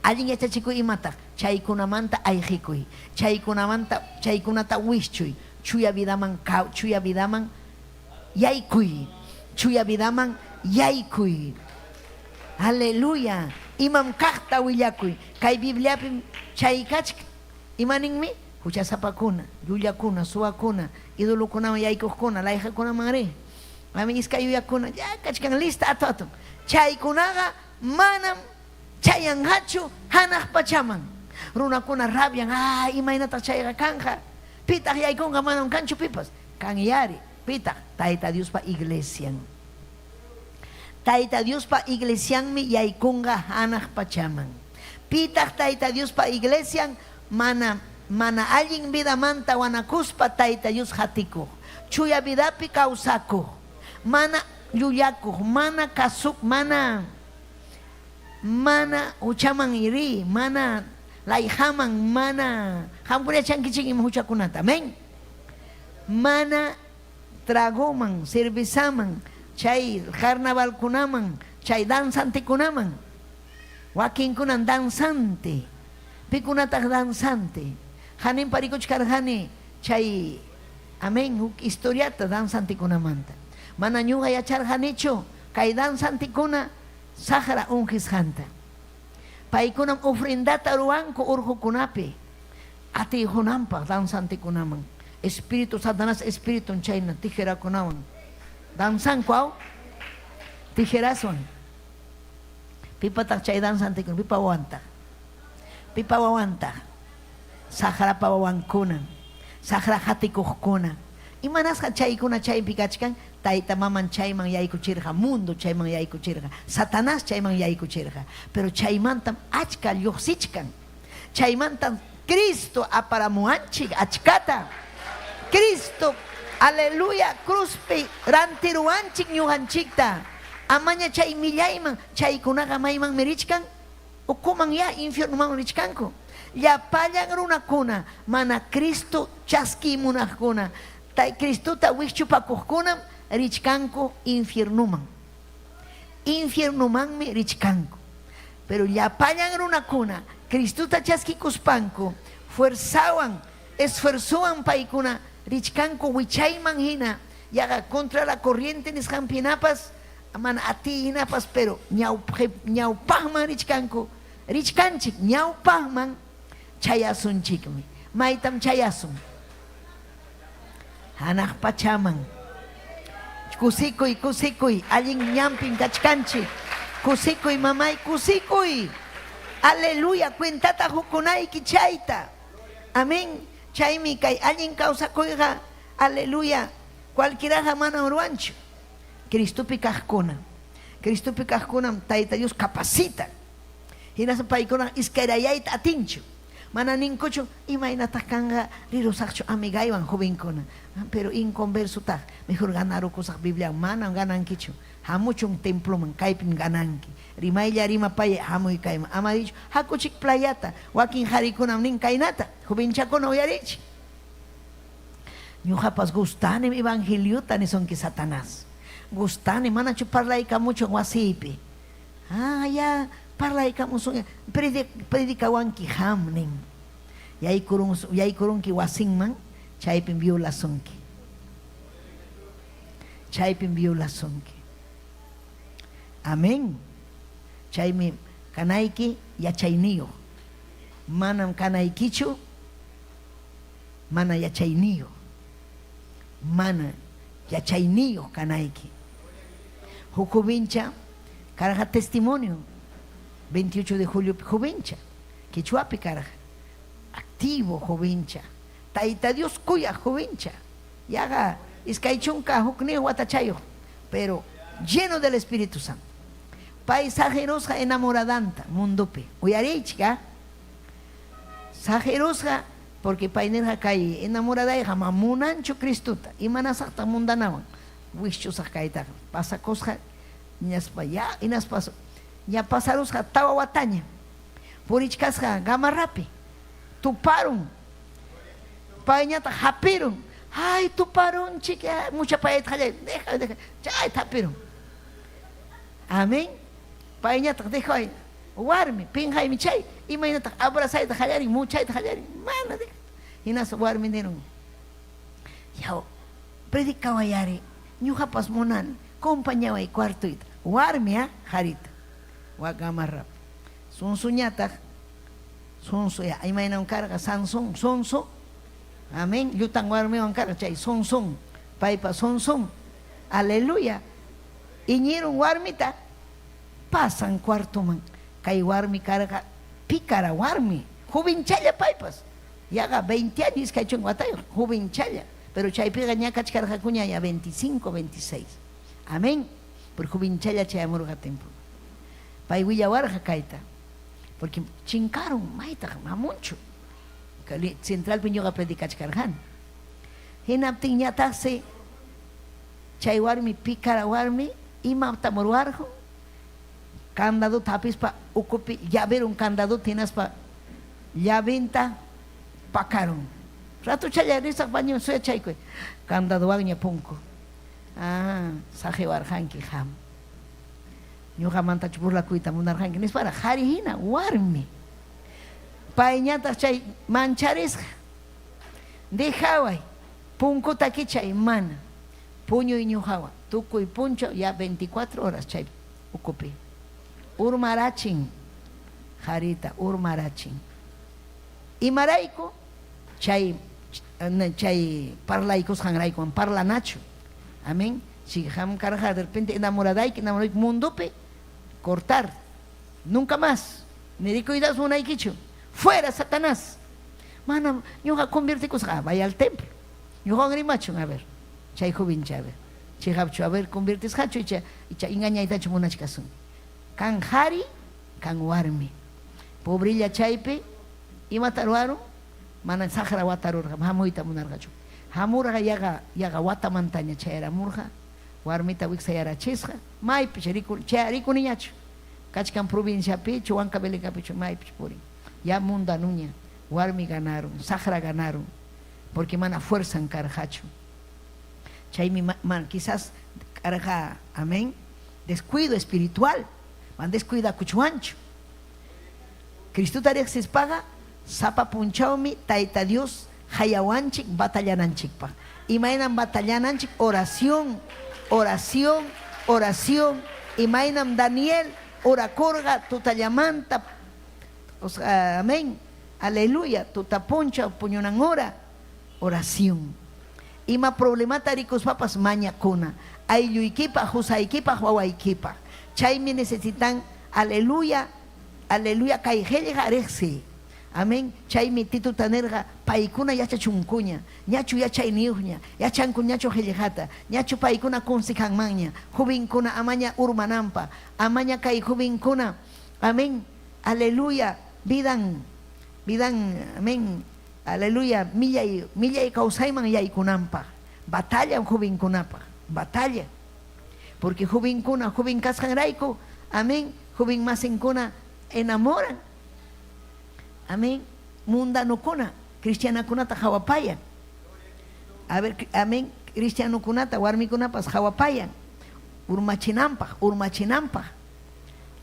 Allin yachachikuy imata, chaykunamanta ayjikuy, chaykunata wishchuy, chuya vidaman yaykuy, chuya vidaman yaykuy. Aleluya. Imam kaqta willakuy. Kay Bibliapi chaykachk imaninmi huchasapakuna, llullakuna, suwakuna, idulukunaman yaykuqkuna, layqakunaman ri. Ami iskay yuyakuna ya kachkan lista atu. Chaykunaqa manam chayanqachu hanaq pachaman. Runakuna rabian, imaynataq chayqa kanqa. Pitaq yaykunqa manam kanchu pipas. Kan yari, pitaq Tayta Diospa iglesian. Tayta Diospa iglesianmi yaykunqa hanaq pachaman. Pitaq Tayta Diospa iglesian mana allin vidamanta wanakuspa Tayta Dios hatikuq. Chuya vidapi kawsakuq. Mana llullakuq, mana kasuk, mana huchaman iri, mana layhaman, mana hampura chankichik ima huchakunata. Amén. Mana tragoman, cervezaman, chay carnavalkunaman, chay danzantikunaman. Wakinkunan danzante, pikunataq danzante. Hanin parikuchkarqani chay, amén, huk historiata danzantikunamanta. Mana ñuqa yacharqanichu kay danzantikuna saqra unqisqanta. Paykunam ofrendata ruwanku urqukunapi atiyjunanpaq danzantikunaman. Espíritu Satanás espíritu chayna tijerakunawan danzanku aw tijeraswan. Pipataq chay danzantikuna pipa wawantaq saqrapa wawankuna, saqra hatikuqkuna. Imanasqa chaykuna chaypi kachkan tayta maman chayman yaykuchirqa, mundo chayman yaykuchirqa, Satanás chayman yaykuchirqa. Pero chaymantam achka lluqsichkan. Chaymantam Cristo aparamuanchik achkata. Cristo, aleluya, cruzpi rantiruanchik ñuqanchikta. Amaña chay millayman chaykunaqa mayman mirichkan, ukuman ya infiernuman richkanku. Llapallan runakuna mana Cristo chaskimunaqkuna, Cristota wikchupakuqkunam richkanku infiernumanmi richkanku. Pero llapallan runakuna Cristota chaskikuspanku, fuerzawan, esfuerzuan paykuna richkanku wichayman hina, yaga contra la corriente nisqanpinapas mana atiyinapas, pero ñawpaqman richkanchik ñawpaqman chayasunchikmi. Maytam chayasun hanaq pachaman. Kusikuy allin ñampin kachkanchik. Kusikuy mamay, kusikuy. Aleluya, cuentata hukunayki chayta. Amén. Chaymi kay allin kawsakuyqa, aleluya, cualquieraqa mana urwanchu. Cristupi kaqkunam Tayta Dios capacita. Hinaspa paykuna iskayrayayta atinchu. Mana ninkuchu imaynataq kanqa rirusaqchu amigaywan jovenkuna. Pero inconverso taq, mejor ganarukusaq Biblia manam ganankichu. Hamuchun temploman kaypin gananki. Rimaylla rimapaya hamuy kayman. Ama dicho hakuchik playata, wakin harikunam nin kaynata, jovenchakuna uyarichi. Ñuqapas gustani evangeliota nisonki Satanás. Gustani manachu parlaykamuchun wasipi. Ya parlaykamusun predikawanki hamnin. Yaykurunki wasinman chaypin violasunki. Amén. Chaymi kanayki yachayniyo. Manam kanaykichu mana yachayniyo. Mana yachayniyo kanayki. Jovencha caraja testimonio 28 de julio jovencha Quichuapi caraja activo jovencha Tayta Dios cuya jovencha yaga iskaychunka hukne watachayo, pero lleno del Espíritu Santo. Paisajerosa enamoradanta mundupi uyarichka sajerosja porque painerja kay enamoradayja mamunancho Cristuta imanasaqta mundanawan wishchusaq kayta pasakosqa ñaspa ya inaspas ya pasarusqa tawa wataña purichkasqa gamarrapi tuparon Payñata hapirun. Ay, tu parun chica, mucha payet hallay. Deja. Chay hapirun. Amén. Payñata deja ahí. Warmi, pinjay mi chay. Imaynata abrazayta hallari, muchayta hallari. Mana deja. Hinas warmi nirun. Yao, predicawayari. Ñuqapas munani. Compañaway cuartoita. Warmi harita. Wagamarrap. Sunsuñata. Sonso ya, imayna carga Sansón, sonso. Amén. Yutan warmi carga chay sonson. Paipa sonson. Aleluya. Iñirun warmita. Pasan cuarto man. Kay warmi carga pícara warmi. Jovinchalla paipas. Yaga 20 años que hecho en Guatayo. Jovinchalla. Pero chay pega ñaca carga cuña ya 25, 26. Amén. Por jovinchalla chay amurga templo. Pai huilla warja kaita. Porque chincaron, maita, mamucho. Central piñoga predica chcarjan. Hinaptin ñatase, chay warmi, pícara warmi, ima tamorwarjo, candado tapis pa ocupi, ya ver un candado tienes pa, ya venta, pacaron. Rato chayarisa baño soy chayque, candado agña punco. Ah, saje warjanki ham. Ñuqa manta chupurla kuita munarjanki nis para harijina warmi payñata chay mancharisqa dejaway punkuta kichay mana puño y ñuqawa tukuy puncho ya 24 horas chay ukupi urmarachin harita urmarachin imarayku chay parlaykos hanraykuman parlanachu amén si ham carga de repente enamoradayki mundope cortar, nunca más. Me di cuidas una y quicho. Fuera, Satanás. Mana, yo convierte cosas. Vaya al templo. Yo grimacho, a ver. Chay joven, a ver. Chay a ver, conviertes hacho y cha engaña y tacho monachcasun. Kan hari, kan warmi. Pobrilla chaype, y mataruaro, mana sahara watarurga, hamuita munargacho. Hamurga yaga wata montaña chayera murga. Warmita wixayara chisja, maipe, charico niñacho. Cachcan provincia pecho, huanca beleca pecho, maipe, puri. Ya munda nuña, warmi ganaron, sahara ganaron, porque mana fuerza en carjacho. Chay mi man, quizás carja, amén, descuido espiritual, man descuida cuchuancho. Cristo tarexis paga, sapa punchaomi, taita Dios, hayawanchik, batallananchikpa. Imainan batallananchik, oración. Oración, oración, y mainam Daniel, oracorga, tutayamanta, amén, aleluya, tutaponcha, puñonan ora, oración. Y ma problemata ricos papas maña cuna, ayuyquipa, jusaiquipa, huawaiquipa, chayme necesitan, aleluya, aleluya, caijelle jarexi. Amén. Chay mi titu tanerga paikuna yacha chunkuña, ñachu yacha iniuña, yachan kuñacho hellejata, ñachu paikuna kunsikan maña, jubinkuna amaña urmanampa, amaña kai jubinkuna, amén, aleluya, vidan, amén, aleluya, milla y causaiman yaikunampa, batalla jubinkunapa, batalla, porque jubinkuna, jubin kasjanraico, amén, jubin masinkuna enamoran. Amén. Mundano kuna, cristiana kunata hawapayan. A ver, amén. Cristiano kunata, warmi kunapas hawapayan. Urmachinampa.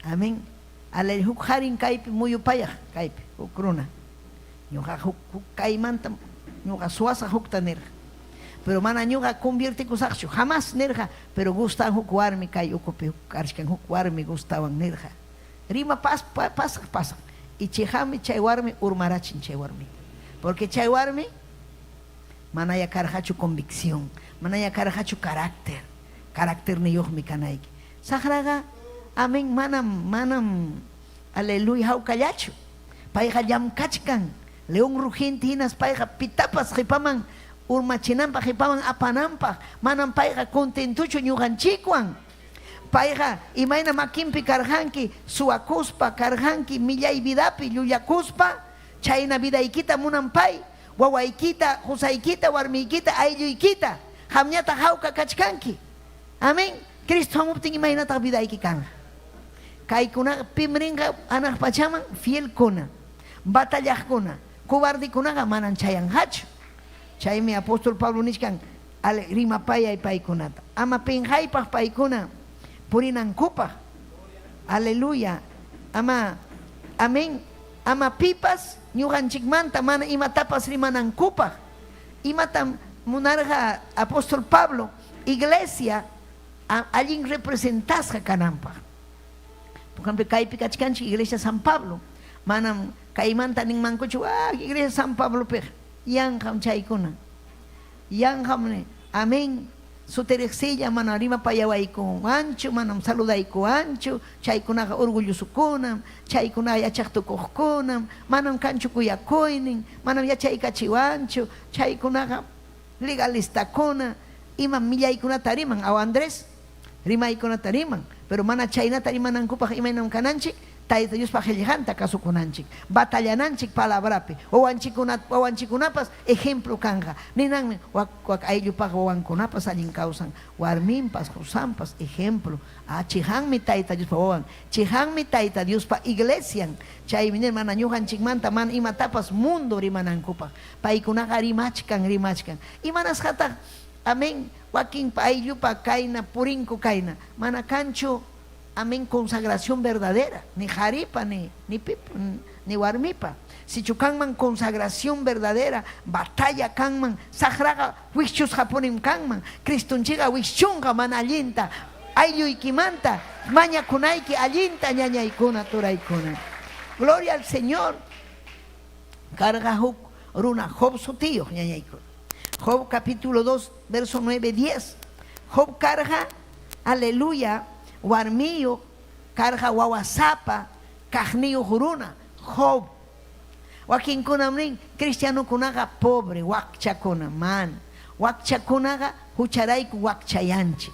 Amén. Ale huk harin kaipi muyupaya kaipi ukruna. Ñuqa huk kaimanta ñuqa suasa hukta nerja. Pero mana ñuqa convierte kusaqchu jamás nerja, pero gustan huk warmi kai ukupi karchkan huk warmi gustawan nerja. Rima pasa. Y chejami chay warmi urmarachin chay warmi. Porque chay warmi manaya carjachu convicción, manaya carjachu carácter ni yohmi kanaiki. Sahraga, amén, manam, aleluya, haukallachu. Paiga yam kachkan, león rugiente hinas paiga pitapas jipaman, urmachinampa jipaman apanampa, manam paiga contentucho ñuganchikuan. Paiga, imaina makimpi karjanki, suakuspa karjanki, millay vidapi, yuyakuspa, chayna vidaykita munampai, wawaykita, husaykita, warmiykita, aylluykita, hamñata hawka kachkanki. Amén. Cristo hamuptin imaynata vidayki kan. Kaykuna pimringa anak pachaman fiel kuna, batallajkuna, kubardikunaga manan chayan hachu. Chaymi apóstol Pablo nishkan rimapaya paykunata. Ama penjaypaq paykuna purinankupaq. Aleluya. Ama, amén. Ama pipas ñuqanchikmanta mana imatapas rimanankupaq. Imatam munarqa apóstol Pablo iglesia allin representasqa kananpaq. Por ejemplo, kaypi kachkanchik iglesia San Pablo. Manam kaymanta ninmankuchu iglesia San Pablo pej. Yanqam chaykuna. Yanqam amén. Suterexilla mana rimapayawayku ancho, manam saludayku ancho, chaykunaqa orgullosukunam, chaykunaqa yachaqtukuqkunam, manam kanchu kuyakuynin, manam yachaykachiwanchu, chaykunaqa legalistakuna, ima millaykunata riman, aw Andrés, rimaykunata riman, pero mana chaynata rimanankupaq imaynam kananchik, Tayta Diospaq qillqanta kasukunanchik, batallananchik palabrapi, wawanchikunapas ejemplo kanqa. Ninanmi wak ayllupaq wawankunapas allin kawsan, warminpas, qusanpas ejemplo. Chiqanmi Tayta Diospa wawan, chiqanmi Tayta Diospa iglesian, chaymi mana ñuqanchikmanta mana imatapas mundo rimanankupaq. Paykunaqa rimachkan. Imanasqataq, amén, wakinpa ayllupa kayna, purinku kayna, mana kanchu. Amén, consagración verdadera, ni jaripa, ni pipa, ni warmipa. Si chukanman consagración verdadera, batalla kanman, sagraga wichus japonim kanman, kristunchiga wichunga man allinta, aylluykimanta, maña kunayki allinta ñañaykuna turaykuna. Gloria al Señor. Carga runa Job su tío ñañaykuna. Job capítulo 2, verso 9, 10. Job carga, aleluya, warmiyo karqa wawasapa kaqniyu huruna Job. Wakinkunam nin cristianukunaqa pobre wakchakuna man, wakchakunaqa hucharayku wakchayanchik,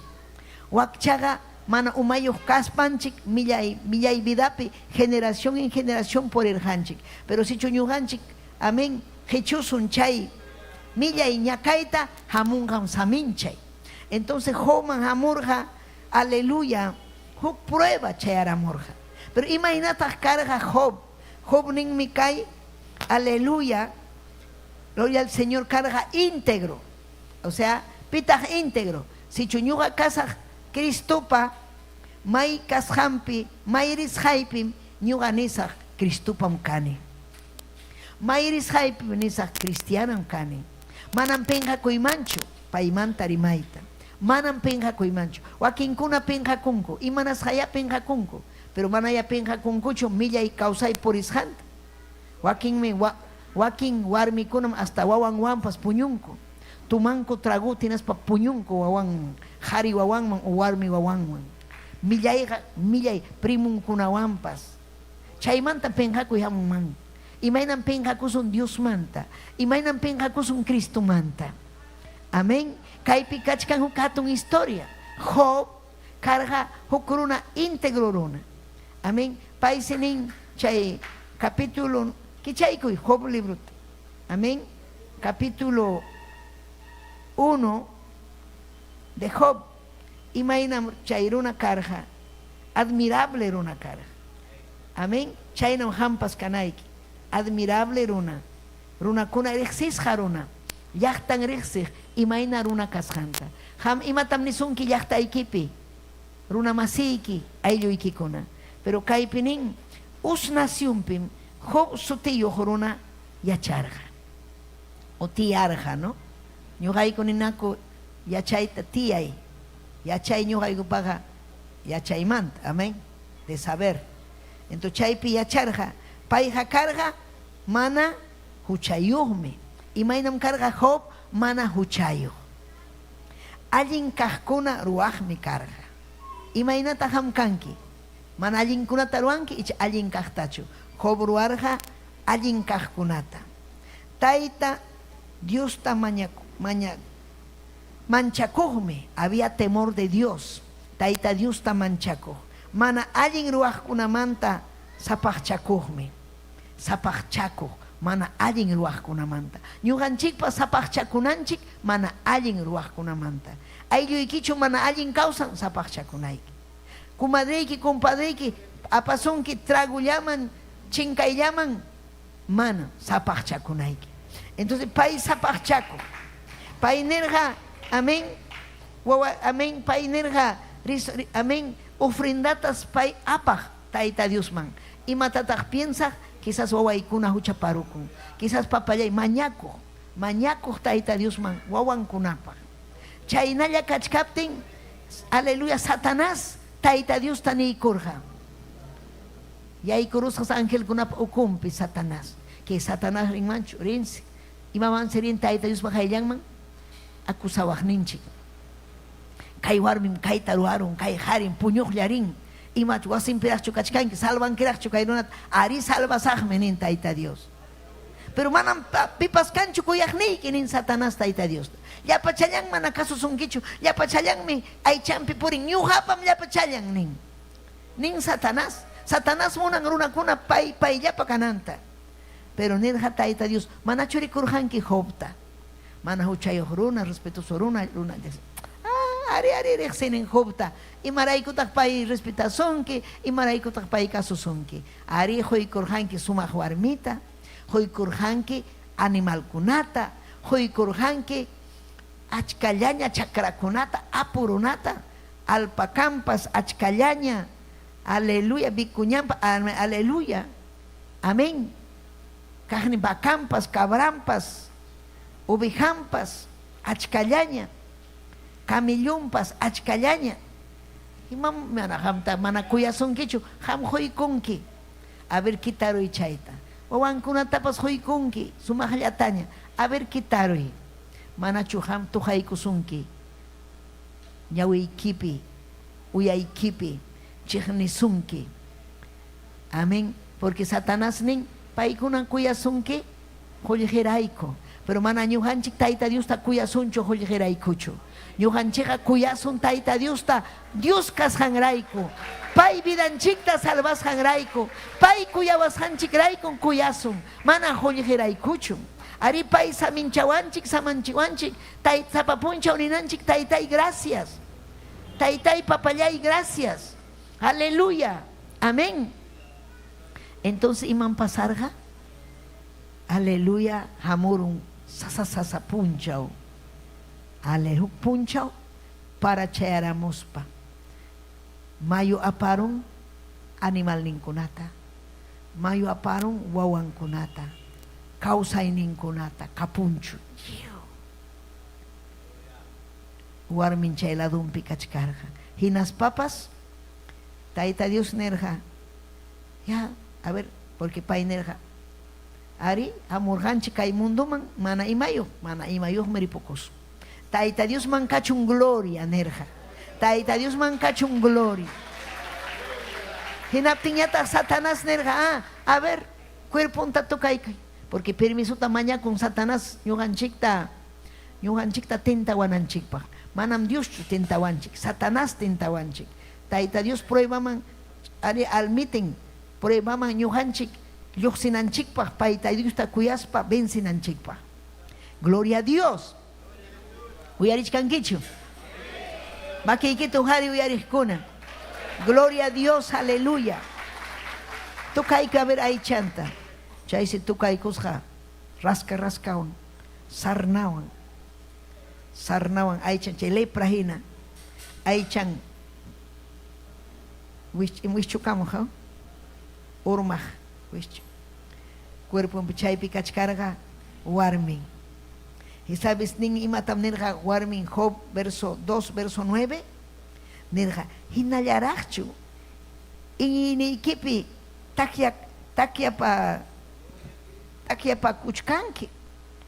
wakchaqa mana umayuq kaspanchik millay vidapi generación en generación porirqanchik, pero si ñuqanchik amén hichusun chay millay ñakayta hamunqam saminchay. Entonces Jobman hamurqa, aleluya, Job prueba chayara morja. Pero imagínate carga Job nin kay, aleluya, gloria al Señor, carga íntegro. O sea, pitag íntegro. Si chuñuga casa Cristupa, may kashampi, mayris haipim, ñuga nisa Cristupam kani. Mayris haipim nisa cristianam kani. Manam penja kuimancho, paimanta rimaita. Manam penja kuimancho, wakinkuna penja kunku, imanas haya penja kunku, pero manaya penja kunkucho milla y causay por ishanta. Wakin warmikunam hasta wawan wampas puñunku, tumanko tragu tienes pa puñunku wawan hari wawan o warmi wawan. Millay primunkuna wampas. Chaymanta penja kuihamun. Imainan penja kusun Dios manta, imainan penja kusun Cristo manta. Amén. Kaypi kachkan hukatun historia. Job carga hukuruna íntegro runa. Amén. Paisinin chay capítulo kichaykuy Job libro. Amén. Capítulo 1 de Job. Imaginam chay runa carga. Admirable runa carga. Amén. Chaynam hampas kanayki. Admirable runa. Runa kuna rexis haruna. Yachtan rexis. Imaina runa kasjanta. Ham imatam nisunki yachta ikipi. Runa masiki aylluykikuna. Pero kaypinin usnasyumpim Job sutillo runa yacharja. O tiarja, ¿no? Ñuqaykuninako yachayta tiyay. Yachay ñuqaykupaqa yachaymanta. Amén. De saber. Entonces chaypi yacharja. Payja carga mana huchayuqmi. Imaynam carga Job mana huchayo. Allin kajkuna ruajmi carga. Imaynata hamkanki. Mana allin kunata ruanki ich allin kajtachu. Job ruarja allin kajkunata. Taita Dios ta manchakuqmi. Había temor de Dios. Taita Dios ta manchakuq. Mana allin ruajkunamanta sapaqchakuqmi. Sapaqchakuq. Mana allin ruwaqkunamanta. Ñuqanchikpa sapaqchakunanchik mana allin ruwaqkunamanta. Aylluykichu mana allin kawsan sapaqchakunayki. Comadreyki, compadreyki, apasunki tragullaman, chinkayllaman, mana sapaqchakunayki. Entonces pay sapaqchaku. Painerja, amén. Amén, painerja, amén. Ofrendatas pay apaj, taita Dios man. Y matataj piensa, quizás wawaikuna huchaparukun. Quizás papayay, mañaco taita Dios man, wawan kunapa. Chaynalla kachkaptin, aleluya, Satanás, taita Dios tani kurja. Y ahí cruzas ángel kunapa ukumpi Satanás. Que Satanás rinmancho, rinse. Y mamán serían taita Dios bajayangman, acusawaj ninchi. Kay warmim, kay taruaron, kay harin, puñoj llarin. Y machu wasin pirachu kachkan, que salvan kirachu kairunat, ari salvasaj menin taita Dios. Pero manan pipas cancho kuyajni que nin Satanás taita Dios. Ya pachayang man acaso son quichu, ya pachayang mi ay champi purin, nyuhapam ya pachayang nin. Nin Satanás. Satanás munan runa kuna pay ya pakananta. Pero nirja taita Dios, manachuri kurjanki hopta. Mana huchayo runa, respetuoso runa. Ari rexenen hopta. Y maraikutak pay respetación que, y maraikutak pay caso son que. Ari hoy kurjanki suma huarmita. Hoy kurjanki animal kunata, hoy kurjanki achkallaña chakrakunata, apurunata, alpacampas, achkallaña, aleluya, bicuñampa, aleluya, amén. Cajni bacampas, cabrampas, ubijampas, achkallaña, camillumpas, achkallaña. Y manakuya son quichu, ham hoy kunki, a ver quitaro y chaita. Wawankuna tapas hoykunki, sumajallataña. A ver quitaroy. Manachuham tuhaykusunki. Ñawiykipi, uyaykipi, chihnisunki. Amén. Porque Satanás nin, paikuna kuyasunki, hoyjeraiko. Pero mana ñuhanchik taita Dios ta kuyasuncho hoyjeraikucho. Ñuhanchiqa kuyasun taita Dios ta Dios kashanraiko. Pai vidanchikta salvashanraiko. Pai kuyawashanchik raikon kuyasun. Mana hoyjeraikucho. Ari pai saminchawanchik samanchiwanchik. Tai zapapuncha uninanchik taitai gracias. Taitai papayay gracias. Aleluya. Amén. Entonces iman pasarga. Aleluya. Hamurun sasa punchao. Aleluya punchao para chayaramospa. Mayo aparon animal ninkunata. Mayo aparon wawan kunata. Kausay ninkunata. Kapunchu. Warmin chayladumpi kachkarja. Hinas papas. Taita Dios nerja. Ya, a ver, porque pay nerja. Ari, amurjanchi kay munduman, mana imayo meripokos. Taita Dios man kachun gloria nerja. Taita Dios man kachun gloria. Hinaptiñata Satanás nerja. A ver, cuerpo un tato kaikai. Porque permiso tamaña con Satanás, ñuganchikta tentawananchikpa. Manam Dios tentawanchik, Satanás tentawanchik. Taita Dios prueba man, ari almiten, prueba man ñuganchik. Yoxinanchikpa, paita Dios ta kuyaspa, bensinanchikpa. Gloria a Dios. Uyarich kankichu. Bakikito hari uyarich kuna. Gloria a Dios, aleluya. Tokai que ver ahí chanta. Chaise tokai kusja. Rascaon. Sarnawan. Ahí chan chele prahina. Ahí chan. Wichukamo ha. Urmah. Cuerpo en pikachkarga warming. Y sabes nin imatam nerja warming Job verso 2 verso 9 nerja hinallarachu ini kipi takia pa kuchkanki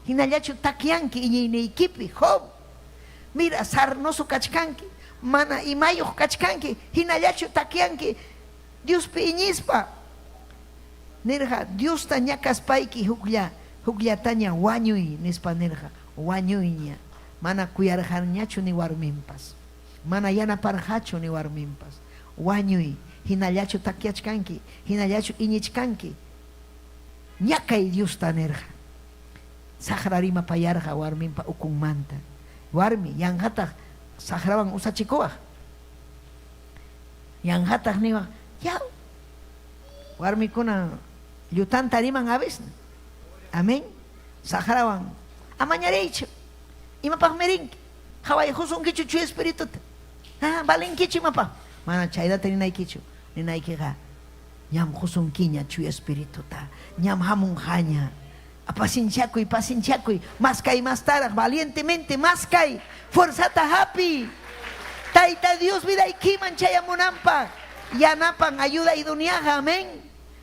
hinallachu takianki ini kipi Job mira sarnoso kachkanki mana imayo kachkanki hinallachu takianki Dios piñispa nerja Dios tañakas paiki hukllataña wañuy nispa nerja wañuyña mana kuyarjarñachu ni warmimpas mana yanaparjachu ni warmimpas wañuy hinallachu takiachkanki hinallachu iñichkanki ñakay Dios ta nerja sahrarima payarja warmimpa ukunmanta warmi yanhataq sahrawan usachikuwaq yanhataq niwaq ya warmikuna llutanta riman a veces. Amén. Saharawan. Amañarecho. Imapaq mirinki. Haway husunkichu chuya espirituta. Balinkichu imapaq. Mana chaydata ninaykichu. Ninaykiqa. Ñam husunkiña chuya espirituta. Ñam hamunjaña. Pacienciakuy, pacienciakuy. Más kay, más taraj, valientemente, más kay. Fuerzata happy. Taita Dios vida ikiman chayamunampa. Yanapan ayuda iduniaja, amén.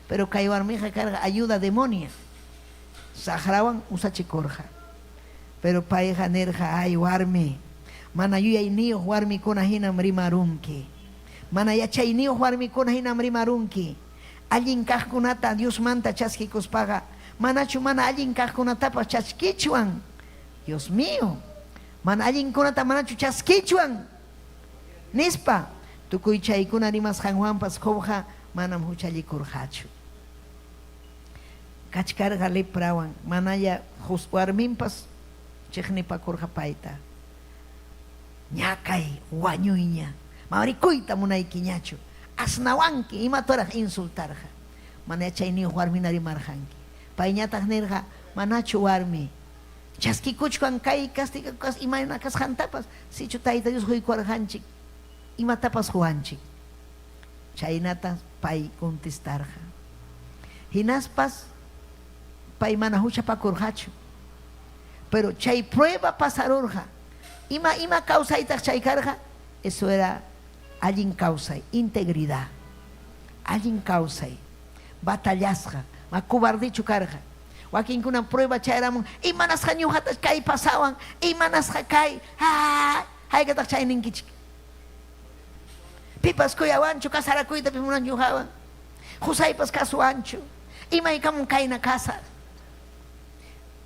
Pero kay warmija carga ayuda demonia. Sahrawan usachikorja. Pero paeja nerja ay warmi. Mana yuyay niyo warmi kuna hinam rimarunki. Mana yachay niyo warmi kuna hinam rimarunki. Allin kajkunata Dios manta chaskikos paga. Manachu mana allin kajkunatapas chaskichuan. Dios mío. Mana allin kunata manachu chaskichuan. Nispa. Tukuy chaykuna rimas janjuanpas jobja manam huchallikurjachu. Kachkarga leprawan. Manaya warminpas chiknipakurja paita. Ñakay wañuyña. Mamarikuyta munaykiñachu. Asnawanki imatoraj insultarja. Mana chayniyo warmina rimarjanki. Payñataq nirqa manachu warmi. Chaskikuchkan kay kastikas imanakas hantapas. Sichu Tayta Dios huykuarjanchik. Imatapas juanchik. Chaynata pay contestarja. Hinaspas pay mana huchapakurjachu. Pero chay prueba pasarurja. Ima causaytaq chaykarja. Eso era allin causay, integridad. Allin causay. Batallasja. Ma cobardichu carga. Wakin kuna prueba chayramun. Imanas ñuqata kay pasawan. Imanas kay. Haygataq chay ninkichik. Pipas kuyawanchu kasarakuyta pimunan ñuqawan. Husaypas kasuwanchu. Imaykamun kayna kasar.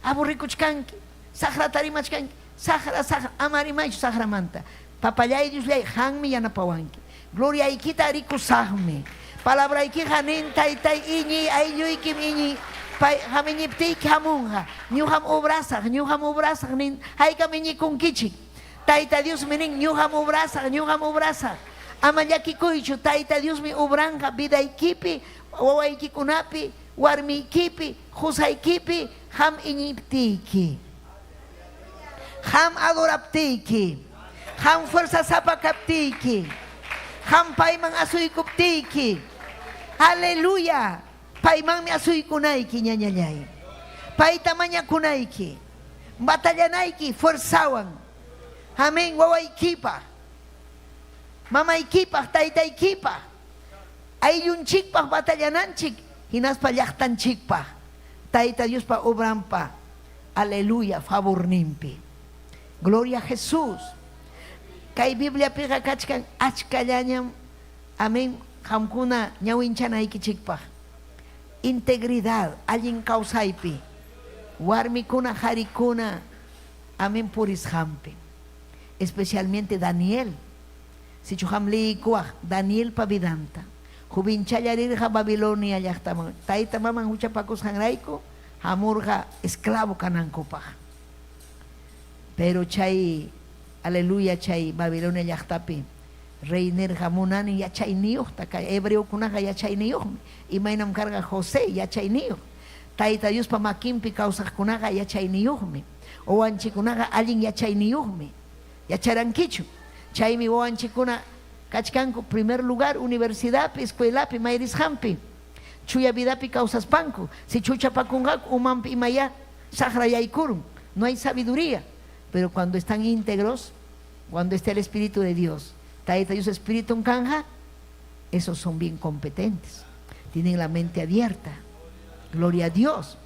Aburrikuchkanki. Sahrata rimachkanki. Sahra amarimaychu sahramanta. Papallay Diosllay hanmi yanapawanki. Gloria ikita riku sahmi. Palabra iki hanin taytay iñi aylluykim iñi hamiñiptiyki hamunja ñuqam obrasaq nin haykam iñikunkichik Tayta Dios minin ñuqam obrasaq ama llakikuychu Tayta Dios mi obranja vidaykipi wawaykikunapi warmiykipi husaykipi ham iñiptiyki ham adoraptiyki ham fuerza sapakaptiyki ham payman asuykuptiyki aleluya paymanmi asuykunayki ñañañay payta mañakunayki batallanayki fuerzawan amén wawaykipaq mamaykipaq taytaykipaq ayllunchikpaq batallananchik hinaspa llaqtanchikpaq Tayta Diospa obranpa aleluya favorninpi gloria a Jesús kay Biblia piqa kachkan achkallañam amén hamkuna ñawinchanaykichispa integridad allin causaypi warmikuna harikuna amén purishampi especialmente Daniel sichu hamliikuaj Daniel pavidanta jubinchallarirja Babilonia llaqtaman tayta maman huchapakusqanrayku hamurqa esclavo kanankupaj pero chay aleluya chay Babilonia llaqtapi rey nerja munani yachayniyuqta kay hebreukunaqa yachayniyuqmi imaynam karqa José yachayniyuq Tayta Diospa makinpi kawsaqkunaqa yachayniyuqmi wawanchikunaqa allin yachayniyuqmi yacharankichu chaymi wawanchikuna kachkanku primer lugar universidadpi escuelapi mayrishampi chuya vidapi kawsaspanku si chuchapakunqaku umanpi imaya saqrayaykurun no hay sabiduría pero cuando están íntegros cuando está el Espíritu de Dios Tayta Dios Espíritu en canja, esos son bien competentes, tienen la mente abierta, gloria a Dios.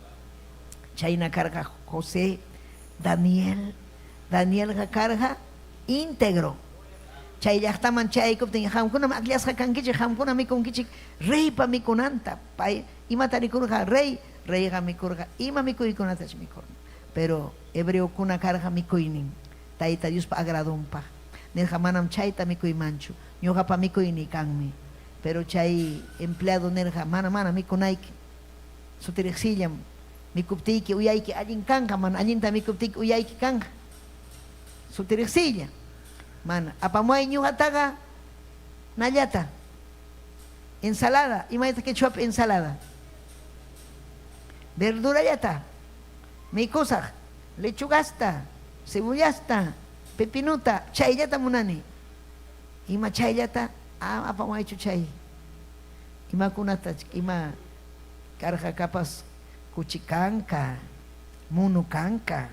Chayna carga José, Daniel carga íntegro. Chay llaqtaman chaykup tin hamkuna akliasqa kankichik hamkuna mikunkichik reypa mikunanta pay imata rikurqa reyqa mikurqa ima mikuykunatash mikurqa pero hebreokuna carga mikuynin Tayta Diospa agradunpa nerja manam chayta mikuymanchu ñuqapa mikuyni kanmi pero chay empleado nerja mana mikunayki sutiriqsillam mikuptiyki uyayki allin kanja mana allinta mikuptiyki uyayki kanja sutiriqsilla mana apamuay ñuqataqa nallata ensalada imayta quechua ensalada verdurallata mikusaq lechugasta cebollasta, pepinuta, chayllata munani. Ima chayllata, apa maichu chay. Ima kunata, ima karja kapas kuchikanka, munu kanka,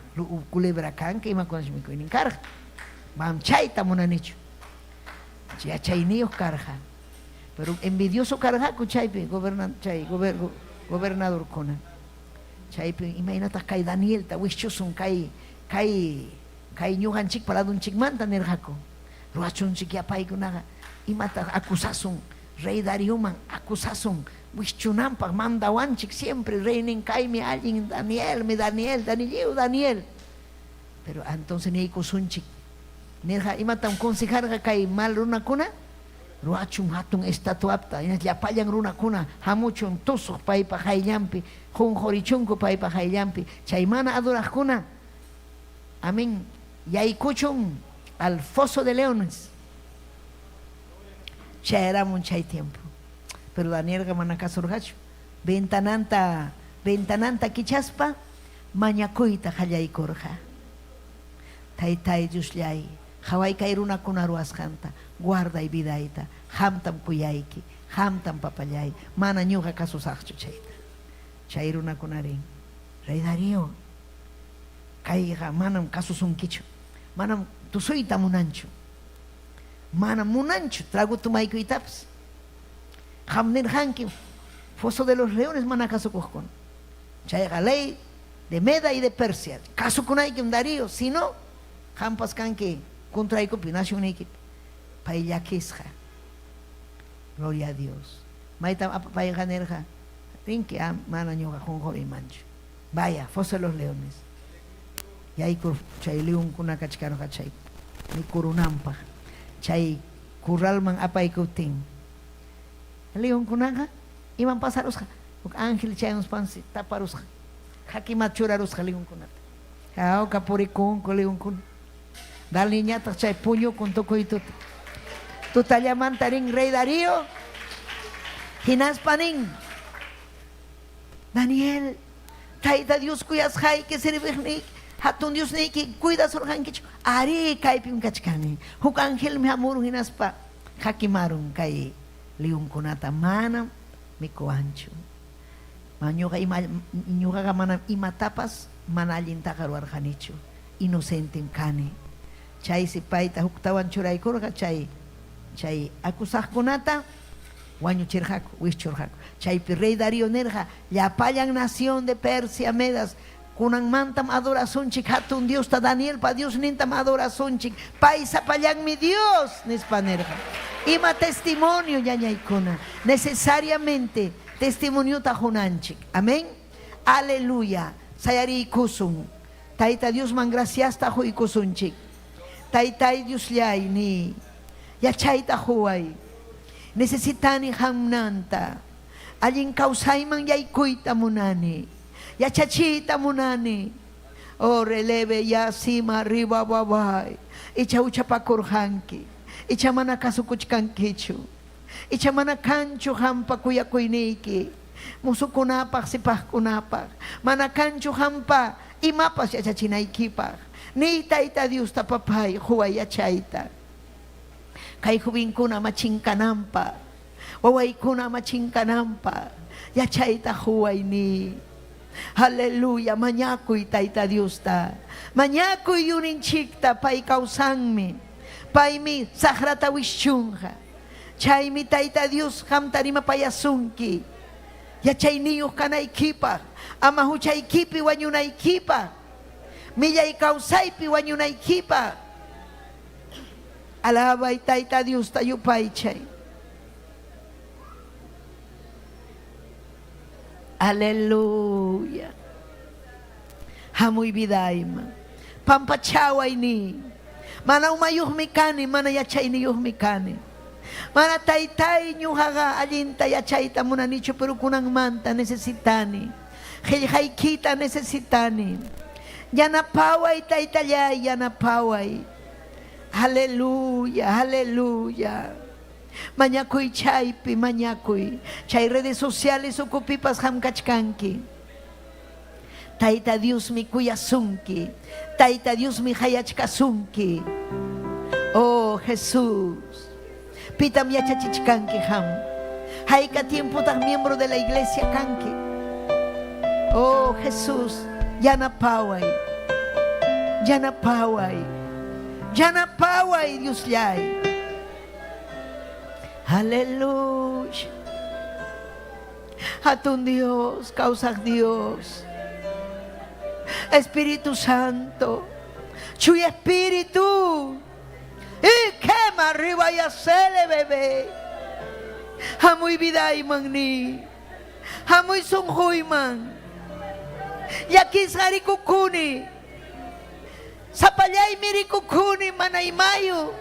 culebra kanka, ima kunashmiko inin karja. Mam chayta munanichu. Ya chayniyos karja. Pero envidioso karja kuchaypi gobernador kuna. Chaypi imagínate kay Daniel ta wischusun kay ñuqanchik paladunchik manta nirqaku. Ruachunchik yapay kunaqa imata acusasun rey Darioman acusasun wischunanpaq mandawanchik siempre reinin kaymi alguien Daniel. Pero entonces ni kusunchik nirqa imata aconsejarqa kay mal runakuna ruachun hatun estatuapta llapallan runakuna hamuchun tusuq paypa hayllampi junjorichunku paypa hayllampi chay mana aduraqkuna amén yaykuchun al foso de leones chayramun chay tiempo pero Danielqa mana kasurqachu ventananta kichaspa mañakuyta qallaykurqa taytay Diosllay haway kay runakuna ruwasqanta guarday vidayta hamtam kuyayki hamtam papallay mana ñuqa kasusaqchu chayta chay runakunarin rey Darío kayqa manam kasusunkichu manam tusuyta munanchu manam munanchu traguta maykuytapas qam nirqanki foso de los leones mana kasukuqkuna chayqa ley de Meda y de Persia kasukunaykim Darío si no qampas kanki contraykupi nacionnikipi pay llakisqa gloria a Dios mayta payqa nirqa rinki mana ñuqa qunqurimanchu vaya foso de los leones yaykur chay leonkuna kachkarqa chay mikurunanpaq chay corralman apaykutin leonkunaqa iman pasarusqa uk ángel chay unspansi taparusqa hakimat churarusqa leonkunata jawqa purikunku leonkuna dale ñataq chay puñu con tukuytuta tutallamantarin rey Darío hinaspanin Daniel tayta Dios kuyasqayki sirviqniki hatun Diosniki cuidasurqankichu ari kaypim kachkani huk angelmi hamurun hinaspa hakimarun kay leonkunata mana mikuwanchu ñuqaqa mana imatapas mana allintaqa ruwarqanichu inocentem kani chay si payta huktawan churaykurqa chay acusaqkunata wañuchirqaku wischurqaku chaypi rey Darío nirqa llapallan nación de Persia Medas kunanmantam adorasunchik hatun Diosta Daniel pa Dios nintam adorasunchik pay sapallanmi Dios nispa nirqa ima testimonio ñañaykuna necesariamente testimoniota junanchik amén aleluya sayariykusun tayta Diosman graciasta huykusunchik taytay Diosllay ni yachayta huway necesitani hamnanta allin kawsayman yaykuyta munani yachachiyta munani oh releve ya sima arriba babay icha uchapakurqanki icha mana kasukuchkankichu icha mana kanchu hampa kuyakuyniyki musukunapaq sipaqkunapaq mana kanchu hampa imapas yachachinaykipaq ni tayta Diosta papay huway yachayta kay jovenkuna machinkananpaq wawaykuna machinkananpaq yachayta huway ni aleluya mañakuy tayta Diosta mañakuy yuninchikta pay kawsanmi paymi saqrata wischunqa chaymi tayta Dios qamta rimapayasunki yachayniyuq kanaykipaq ama huchaykipi wañunaykipaq millay kawsaypi wañunaykipaq alabay tayta Diosta yupay chay aleluya hamuy vidayman pampachawayni mana umayuqmi kani mana yachayniyuqmi kani mana taytay ñuqaqa allinta yachayta munanichu pero kunanmanta necesitani qillqaykita necesitani yanapaway taytallay yanapaway aleluya aleluya mañakuy chaypi mañakuy chay redes sociales ukupipas hamkachkanki Taita Dios mi kuyasunki. Taita Dios mi hayachkasunki. Oh Jesús. Pitam yachachichkanki ham. Haika tiempo tan miembro de la iglesia kanki. Oh Jesús. Yana pawai. Yana pawai. Yana pawai Dios yay. Aleluya. Hatun Dios, causa Dios. Espíritu Santo. Chuy Espíritu. Y quema arriba y hacele bebé. Hamuy vida y magni. Hamuy sunghuy man. Y aquí sari kukuni. Sapalay miri kukuni manay mayo.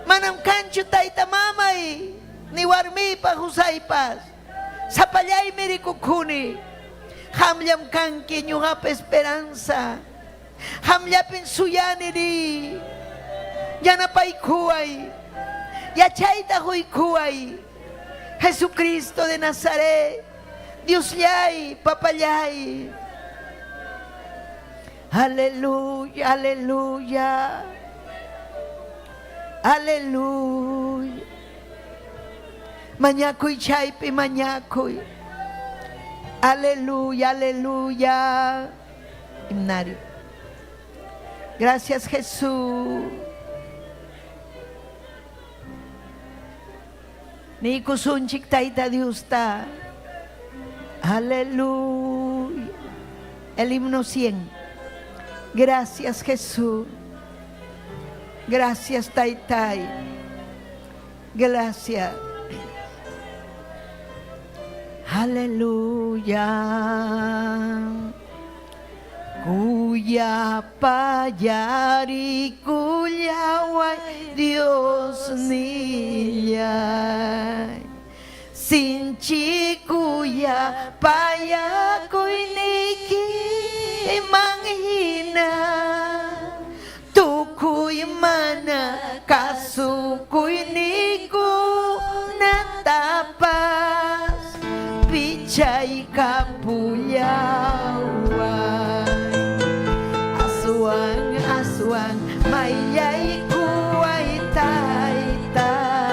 Manam kancho taita mamay. Ni warmi pa husay pas. Sapalay miri kukuni. Hamlyam kanki nyuhap esperanza. Hamlyapin suyani di. Yanapay kuay. Yachaita huy kuay. Jesucristo de Nazaret. Dios yay, papayay. Aleluya, aleluya. Aleluya. Mañakoy chaypi mañakoy. Aleluya, aleluya. Himnario. Gracias Jesús. Ni kusunchik taita Dios ta. Aleluya. El himno 100. Gracias Jesús. Gracias Taitai. Gracias. Aleluya. Kuya payari kuyaway Dios niya. Sinchi kuya paya kuyniki manghina. Tukuy mana kasukuy niku natapas. Pichay kapuyawan. Aswang, aswang, mayay kuway taytaya.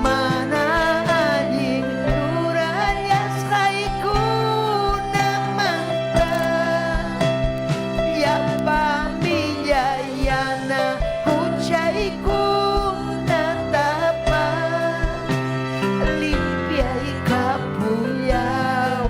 Manaaling nurayas kay kunamanta. Ya pamilya yana huchay kunatapa. Limpiay kapuyawan.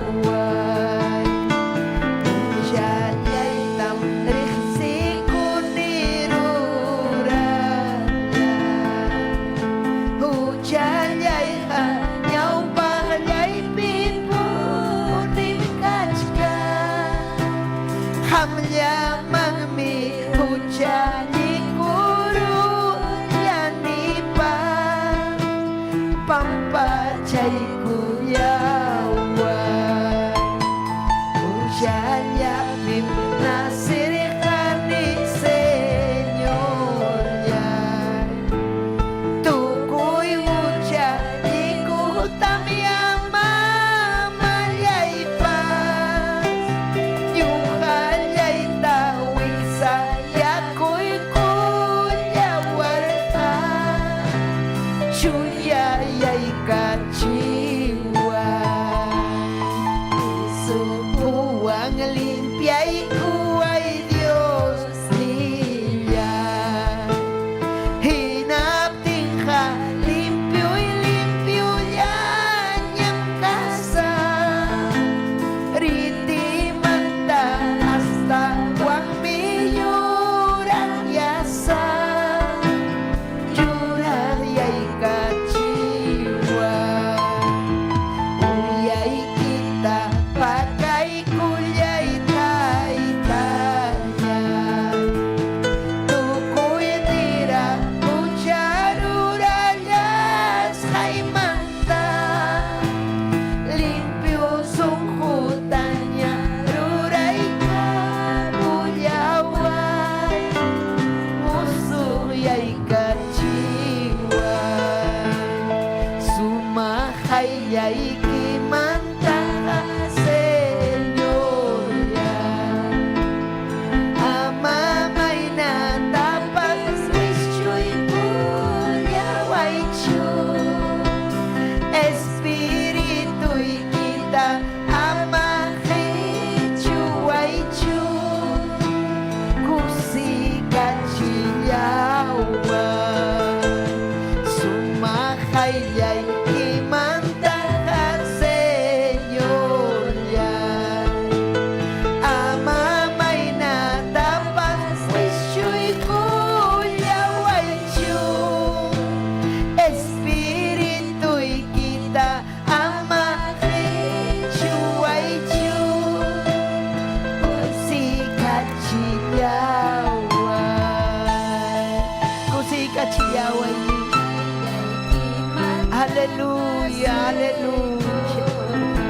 aleluya, aleluya.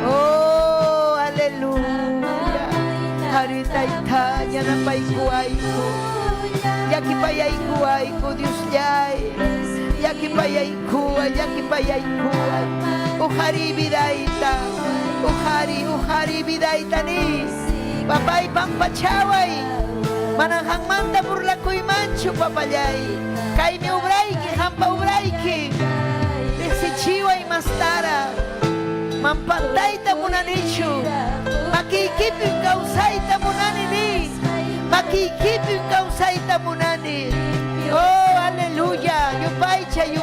Oh, aleluya. Harita itanya na paikuaiku. Yaki payaikuaiku Dios yay. Yaki payaiku. Uhari vidaita. Uhari vidaita ni. Papay pampachaway. Mananghang manda burlakoy mancho papayay. Kay mi ubrayki, hampa ubrayki. Desichiway mastara. Mampantayta munanichu. Makikipin kausayta munanini. Makikipin kausayta munani. Oh, aleluya. Yupaychay.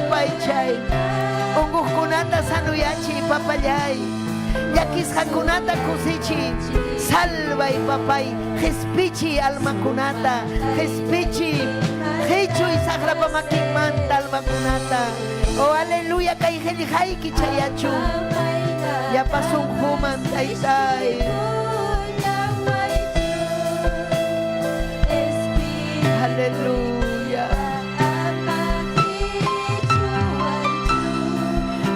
Unguh kunata sanuyachi papayay. Yakis hakunata kusichi. Salvay papay. Jespichi alma kunata. Jespichi. Hecho y sagra pamakimanta alma kunata. Oh, aleluya. Kay helihaiki chayachu. Ya pasó un human taitay. Aleluya.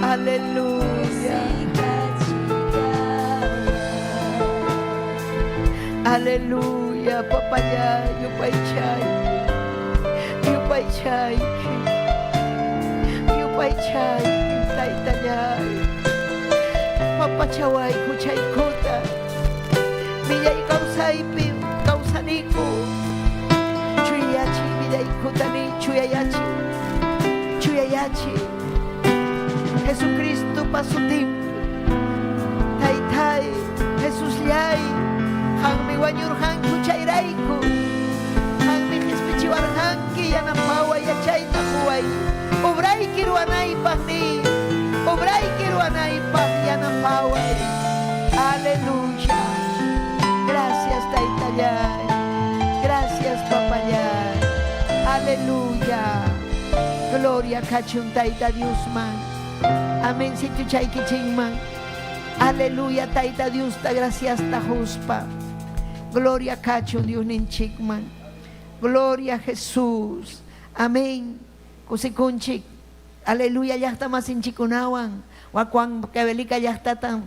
Aleluya. Aleluya. Papaya, yupaychay. Taitayay. Papachaway kuchaykota. Millay kausaniku. Chuyayachi millay kutani chuyayachi. Jesucristo pasutim. Taytay Jesus llay. Hangmi wanyurhan kuchayrayku. Hangmi hispichiwarhanki yanapawa yachayta huway. Obrayki ruanaypaq ni. Obrayki ruanaypaq yanapaway. Aleluya. Gracias Taytayay. Gracias Papayay. Aleluya. Gloria kachun Tayta Dios man. Amén si tu chaykiching man. Aleluya Tayta Dios ta gracias ta juspa. Gloria kachun Dios ninchik man. Gloria Jesús. Amén. Kusikunchik. Aleluya, ya está más hinchikunawan. Wakuan kabelika ya está tan.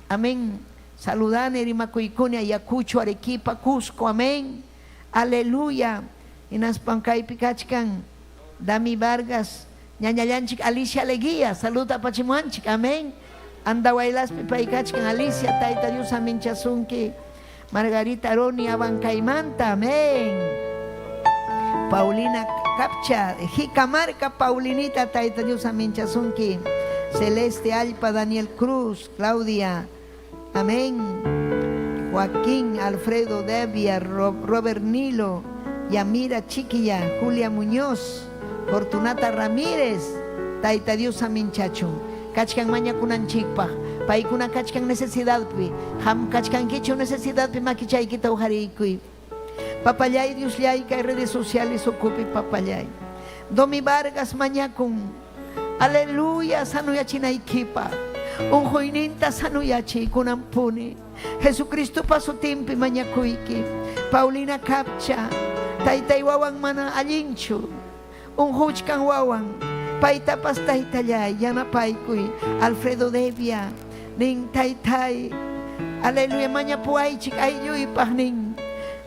Amén. Saludan erimakuikunia Ayacucho, Arequipa, Cusco. Amén. Aleluya. Inas pankay pikachkan. Dami Vargas. Ñañayanchik Alicia Leguía. Saluda pachimuanchik. Amén. Andawailas pipaikachkan Alicia. Tayta Dios amin chasunki. Margarita Roni Abancaimanta. Amén. Paulina Capcha, Jicamarca, Paulinita, Tayta Dios Aminchazunki, Celeste Alpa, Daniel Cruz, Claudia, amén. Joaquín, Alfredo Devia, Robert Nilo, Yamira Chiquilla, Julia Muñoz, Fortunata Ramírez, Tayta Dios Aminchachun, Kachkan Maña Kunanchikpa, Paikuna Kachkan necesidad, Ham Kachkan Kichu necesidad, Makichaikita Ujarikui. Papayay, Dios yay, que hay redes sociales ocupe papayay. Domi Vargas mañacum. Aleluya, sanuya chinaikipa. Un joininta sanuyachi kunampuni. Jesucristo paso timpi mañakuiki. Paulina Capcha. Taytay wawan mana alinchu. Un huchkan wawan. Paitapas taytayay, yana paikui. Alfredo Devia. Ning taytay. Aleluya, mañapuaychik ayuy pahning.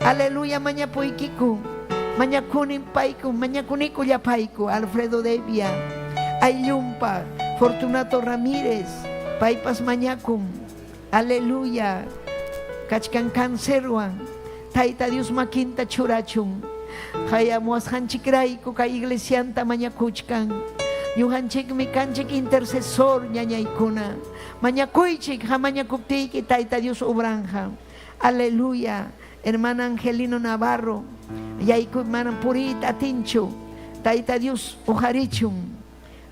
Aleluya, mañapuikiku, mañakunin paiku, mañakuniku ya paiku, Alfredo Devia, Ayumpa, Fortunato Ramírez, Paipas mañakum, aleluya, Kachkan Canceruan, Tayta Dios maquinta churachun, Hayamuas hanchikraiku, ka iglesianta mañakuchkan, Yuhanchik mi kanchik intercesor, ñañaikuna, mañakuichik, hamañakuptiki, Tayta Dios obranja, aleluya. Hermana Angelino Navarro, Yaiku hermana Purita Tincho, Taita Dios Ojarichum.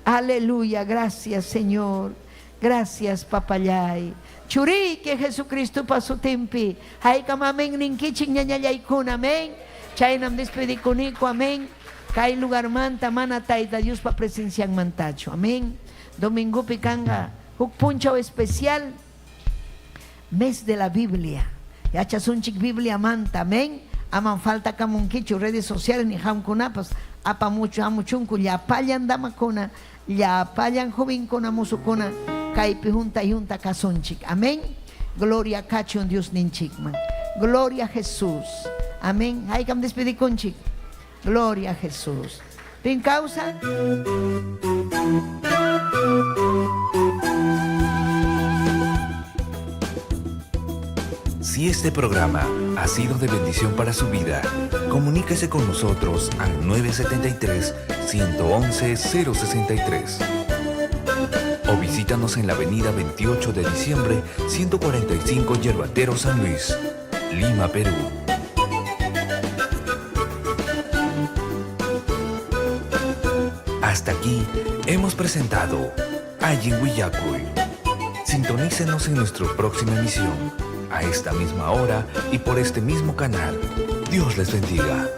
Aleluya, gracias Señor, gracias Papayay. Churi que Jesucristo pasó tempi, hay kamamen ninkiching ñañayaykuna, amén. Chaynam despedicunico, amén. Kay lugar manta mana Taita Dios pa presencia en mantacho, amén. Domingo picanga, un puncho especial, mes de la Biblia. Yachasunchik Biblia manta, amén. Aman falta kamunkichu redes sociales ni hamkunapas. apamuchu amuchunku llapayan damakuna, llapayan jovinkuna musukuna, kaypi junta kasunchik. Amén. Gloria kachun Dios ninchikman. Gloria a Jesús. Amén. Haykam despedikunchik. Gloria a Jesús. ¿Pin causa? Si este programa ha sido de bendición para su vida, comuníquese con nosotros al 973-111-063 o visítanos en la avenida 28 de diciembre, 145 Yerbatero, San Luis, Lima, Perú. Hasta aquí hemos presentado Ayin Willacuy. Sintonícenos en nuestra próxima emisión, a esta misma hora y por este mismo canal. Dios les bendiga.